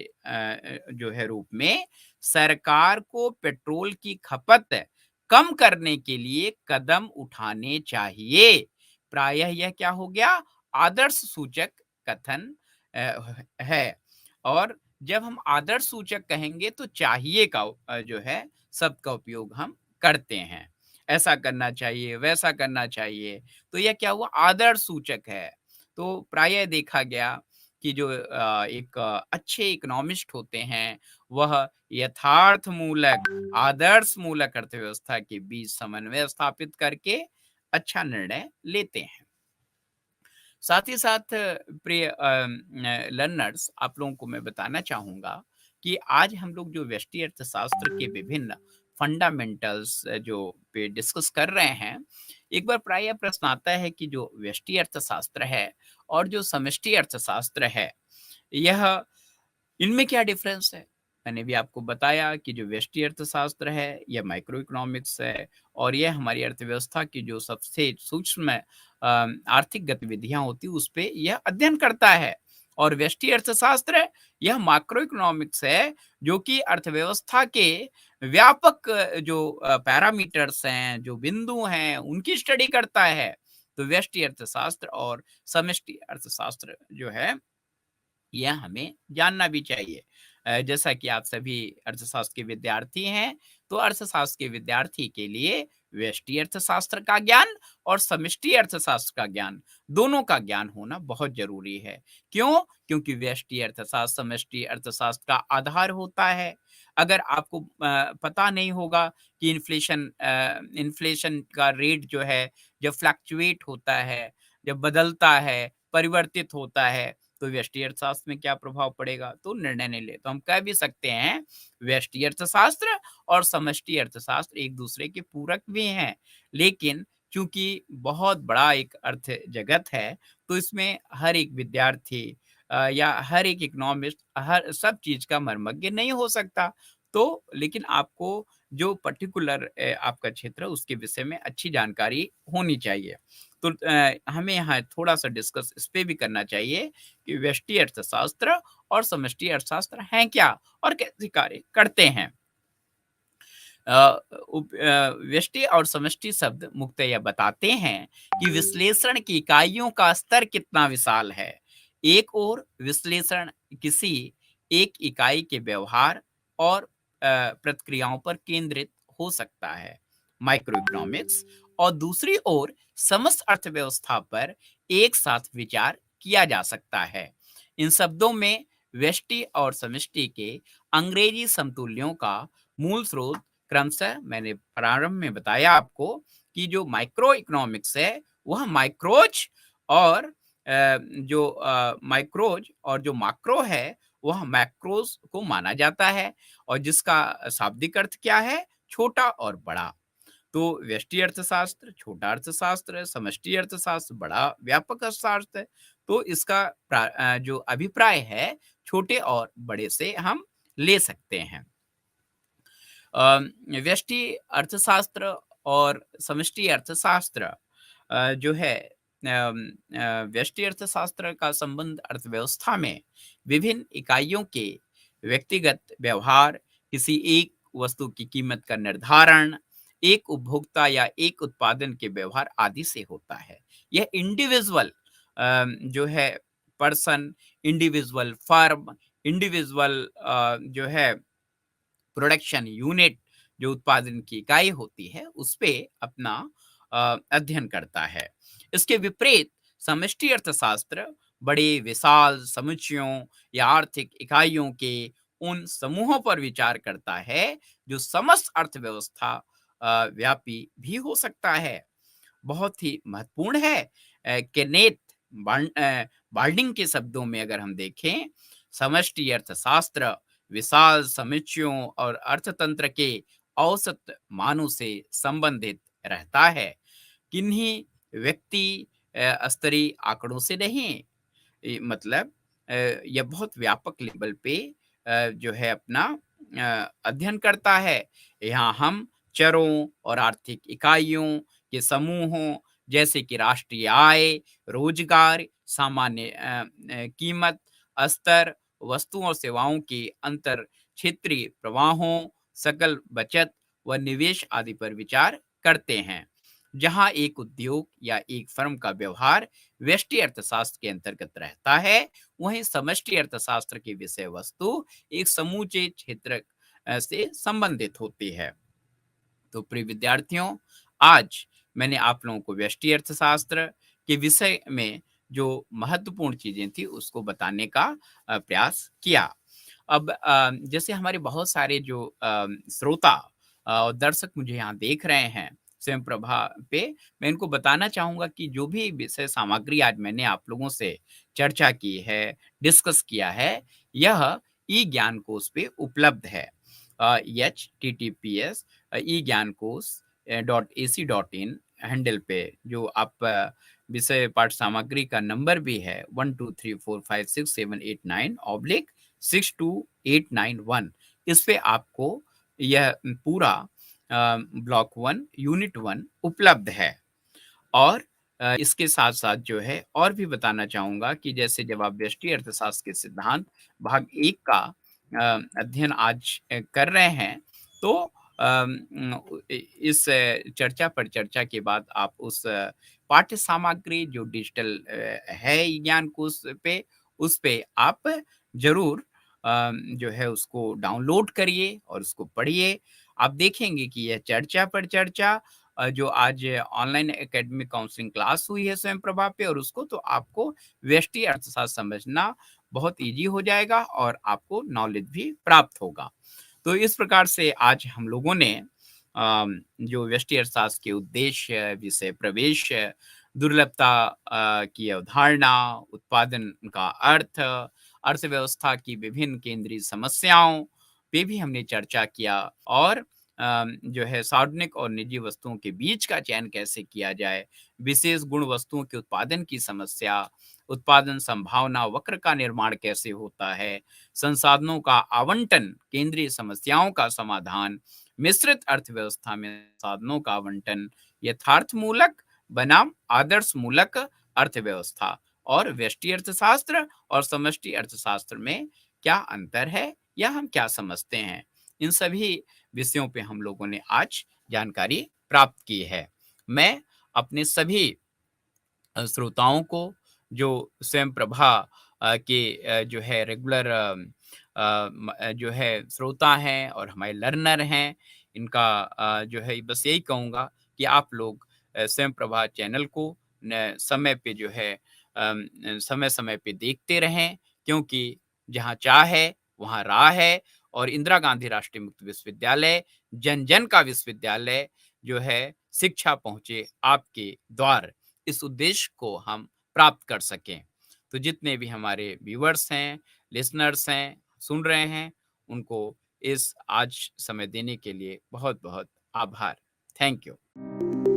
S1: जो है रूप में, सरकार को पेट्रोल की खपत कम करने के लिए कदम उठाने चाहिए। प्रायः यह क्या हो गया? आदर्श सूचक कथन है और जब हम आदर्श सूचक कहेंगे तो चाहिए का जो है शब्द का उपयोग हम करते हैं। ऐसा करना चाहिए, वैसा करना चाहिए। तो यह क्या हुआ? आदर्श सूचक है। तो प्रायः देखा गया कि जो एक अच्छे इकोनॉमिस्ट होते हैं, वह यथार्थ मूलक आदर्श मूलक अर्थव्यवस्था के बीच समन्वय स्थापित करके अच्छा निर्णय लेते हैं। साथ ही साथ प्रिय लर्नर्स आप लोगों को मैं बताना चाहूँगा कि आज हम लोग जो व्यष्टि अर्थशास्त्र के विभिन्न फंडामेंटल्स जो पे डिस्कस कर रहे हैं, एक बार प्राय प्रश्न आता है कि जो व्यष्टि अर्थशास्त्र है और जो समष्टि अर्थशास्त्र है, यह इनमें क्या डिफरेंस है? मैंने भी आपको बताया कि जो व्यष्टि अर्थशास्त्र है, यह माइक्रो इकोनॉमिक्स है और यह हमारी अर्थव्यवस्था की जो सबसे सूक्ष्म आर्थिक गतिविधियाँ होती हैं, उस पे यह अध्ययन करता है। और व्यष्टि अर्थशास्त्र, यह मैक्रो इकोनॉमिक्स है, जो कि अर्थव्यवस्था के व्यापक जो पैरामीटर्स हैं, जो बिंदु हैं, उनकी स्टडी करता है। तो व्यष्टि अर्थशास्त्र और समष्टि अर्थशास्त्र जो है यह हमें जानना भी चाहिए। जैसा कि आप सभी अर्थशास्त्र के विद्यार्थी हैं, तो अर्थशास्त्र के विद्यार्थी के लिए व्यष्टि अर्थशास्त्र का ज्ञान और समष्टि अर्थशास्त्र का ज्ञान, दोनों का ज्ञान होना बहुत ज़रूरी है। क्यों? क्योंकि व्यष्टि अर्थशास्त्र समष्टि अर्थशास्त्र का आधार होता है। अगर आपको पता नहीं होगा कि इन्फ्लेशन का रेट जो है, जब फ्लक्चुएट होता है, जब बदलता है, परिवर्तित होता है, तो व्यष्टि अर्थशास्त्र में क्या प्रभाव पड़ेगा? तो निर्णय नहीं ले। तो हम कह भी सकते हैं व्यष्टि अर्थशास्त्र और समष्टि अर्थशास्त्र एक-दूसरे के पूरक भी हैं। लेकिन चूँकि बहुत बड़ा एक अर्थ जगत है, तो इसमें हर एक विद्यार्थी या हर एक इकोनॉमिस्ट हर सब चीज़ का मर्मज्ञ नहीं हो सकता। तो लेकिन आपको जो पर्टिकुलर आपका क्षेत्र है, उसके विषय में अच्छी जानकारी होनी चाहिए। तो हमें यहाँ थोड़ा-सा डिस्कस इस पे भी करना चाहिए कि व्यष्टि अर्थशास्त्र और समष्टि अर्थशास्त्र हैं क्या और कैसे कार्य करते हैं। व्यष्टि और समष्टि शब्द मुख्यतः बताते हैं कि विश्लेषण की इकाइयों का स्तर कितना विशाल है। एक ओर विश्लेषण किसी एक इकाई के व्यवहार और प्रतिक्रियाओं पर केंद्रित हो सकता है, माइक्रो इकोनॉमिक्स, और दूसरी ओर समस्त अर्थव्यवस्था पर एक साथ विचार किया जा सकता है। इन शब्दों में व्यष्टि और समष्टि के अंग्रेजी समतुल्यों का मूल स्रोत क्रमशः मैंने प्रारंभ में बताया आपको कि जो माइक्रो इकोनॉमिक्स है वह माइक्रोज और माइक्रोज और जो माक्रो है वह मैक्रोज को माना जाता है, और जिसका शाब्दिक अर्थ क्या है? छोटा और बड़ा। तो व्यष्टि अर्थशास्त्र छोटा अर्थशास्त्र है, समष्टि अर्थशास्त्र बड़ा व्यापक अर्थशास्त्र है। तो इसका जो अभिप्राय है छोटे और बड़े से हम ले सकते हैं। व्यष्टि अर्थशास्त्र और समष्टि अर्थशास्त्र जो है व्यष्टि अर्थशास्त्र का संबंध अर्थव्यवस्था में विभिन्न इकाइयों के व्यक्तिगत व्यवहार, किसी एक वस्तु की कीमत का निर्धारण, एक उपभोक्ता या एक उत्पादन के व्यवहार आदि से होता है। यह इंडिविजुअल जो है पर्सन, इंडिविजुअल फर्म, इंडिविजुअल जो है प्रोडक्शन यूनिट, जो उत्पादन की इकाई होती है उस पे अपना अध्ययन करता है। इसके विपरीत समष्टि अर्थशास्त्र बड़े विशाल समुच्चयों या आर्थिक इकाइयों के उन समूहों पर विचार करता है जो समस्त अर्थव्यवस्था व्यापी भी हो सकता है। बहुत ही महत्वपूर्ण है। केनेथ बाल्डिंग के शब्दों में अगर हम देखें, समष्टि अर्थशास्त्र विशाल समुच्चयों और अर्थतंत्र के औसत मानों से संबंधित रहता है, किन्हीं व्यक्ति स्तरीय आंकड़ों से नहीं। मतलब यह बहुत व्यापक लेवल पे जो है अपना अध्ययन करता है। यहाँ हम चरों और आर्थिक इकाइयों के समूहों जैसे कि राष्ट्रीय आय, रोजगार, सामान्य कीमत स्तर, वस्तुओं और सेवाओं के अंतर क्षेत्रीय प्रवाहों, सकल बचत व निवेश आदि पर विचार करते हैं। जहाँ एक उद्योग या एक फर्म का व्यवहार व्यष्टि अर्थशास्त्र के अंतर्गत रहता है, वहीं समष्टि अर्थशास्त्र की विषय वस्तु एक समूचे क्षेत्र से संबंधित होती है। तो प्रिय विद्यार्थियों, आज मैंने आप लोगों को व्यष्टि अर्थशास्त्र के विषय में जो महत्वपूर्ण चीजें थी उसको बताने का प्रयास किया। अब जैसे हमारे बहुत सारे जो श्रोता और दर्शक मुझे यहाँ देख रहे हैं स्वयं प्रभा पे, मैं इनको बताना चाहूंगा कि जो भी विषय सामग्री आज मैंने आप लोगों से चर्चा की है, डिस्कस किया है, यह ई ज्ञान कोश पे उपलब्ध है। https ई ज्ञान कोश .ac.in हैंडल पे, जो आप विषय पाठ सामग्री का नंबर भी है 1234567891/62891। इस पे आपको यह पूरा ब्लॉक 1 यूनिट 1 उपलब्ध है। और इसके साथ-साथ जो है और भी बताना चाहूँगा कि जैसे जब आप व्यष्टि अर्थशास्त्र के सिद्धांत भाग 1 का अध्ययन आज कर रहे हैं, तो इस चर्चा पर चर्चा के बाद आप उस पाठ्य सामग्री जो डिजिटल है ज्ञान कोश पे, उस पे आप ज़रूर जो है उसको डाउनलोड करिए और उसको पढ़िए। आप देखेंगे कि यह चर्चा पर चर्चा जो आज ऑनलाइन एकेडमिक काउंसलिंग क्लास हुई है स्वयं प्रभा पे, और उसको तो आपको व्यष्टि अर्थशास्त्र समझना बहुत ईज़ी हो जाएगा और आपको नॉलेज भी प्राप्त होगा। तो इस प्रकार से आज हम लोगों ने जो व्यष्टि अर्थशास्त्र के उद्देश्य, विषय प्रवेश, दुर्लभता की अवधारणा, उत्पादन का अर्थ, अर्थव्यवस्था की विभिन्न केंद्रीय समस्याओं पे भी हमने चर्चा किया, और जो है सार्वजनिक और निजी वस्तुओं के बीच का चयन कैसे किया जाए, विशेष गुण वस्तुओं के उत्पादन की समस्या, उत्पादन संभावना वक्र का निर्माण कैसे होता है, संसाधनों का आवंटन, केंद्रीय समस्याओं का समाधान, मिश्रित अर्थव्यवस्था में साधनों का आवंटन, यथार्थमूलक बनाम आदर्श मूलक अर्थव्यवस्था, और व्यष्टि अर्थशास्त्र और समष्टि अर्थशास्त्र में क्या अंतर है या हम क्या समझते हैं। इन सभी विषयों पे हम लोगों ने आज जानकारी प्राप्त की है। मैं अपने सभी श्रोताओं को जो स्वयं प्रभा के जो है रेगुलर जो है श्रोता हैं और हमारे लर्नर हैं, इनका जो है बस यही कहूँगा कि आप लोग स्वयं प्रभा चैनल को न समय पे जो है समय-समय पे देखते रहें, क्योंकि जहाँ चाह है, वहाँ राह है और इंदिरा गांधी राष्ट्रीय मुक्त विश्वविद्यालय, जन-जन का विश्वविद्यालय जो है, शिक्षा पहुँचे आपके द्वार, इस उद्देश्य को हम प्राप्त कर सकें। तो जितने भी हमारे व्यूअर्स हैं, लिसनर्स हैं, सुन रहे हैं, उनको इस आज समय देने के लिए बहुत-बहुत आभार। Thank you.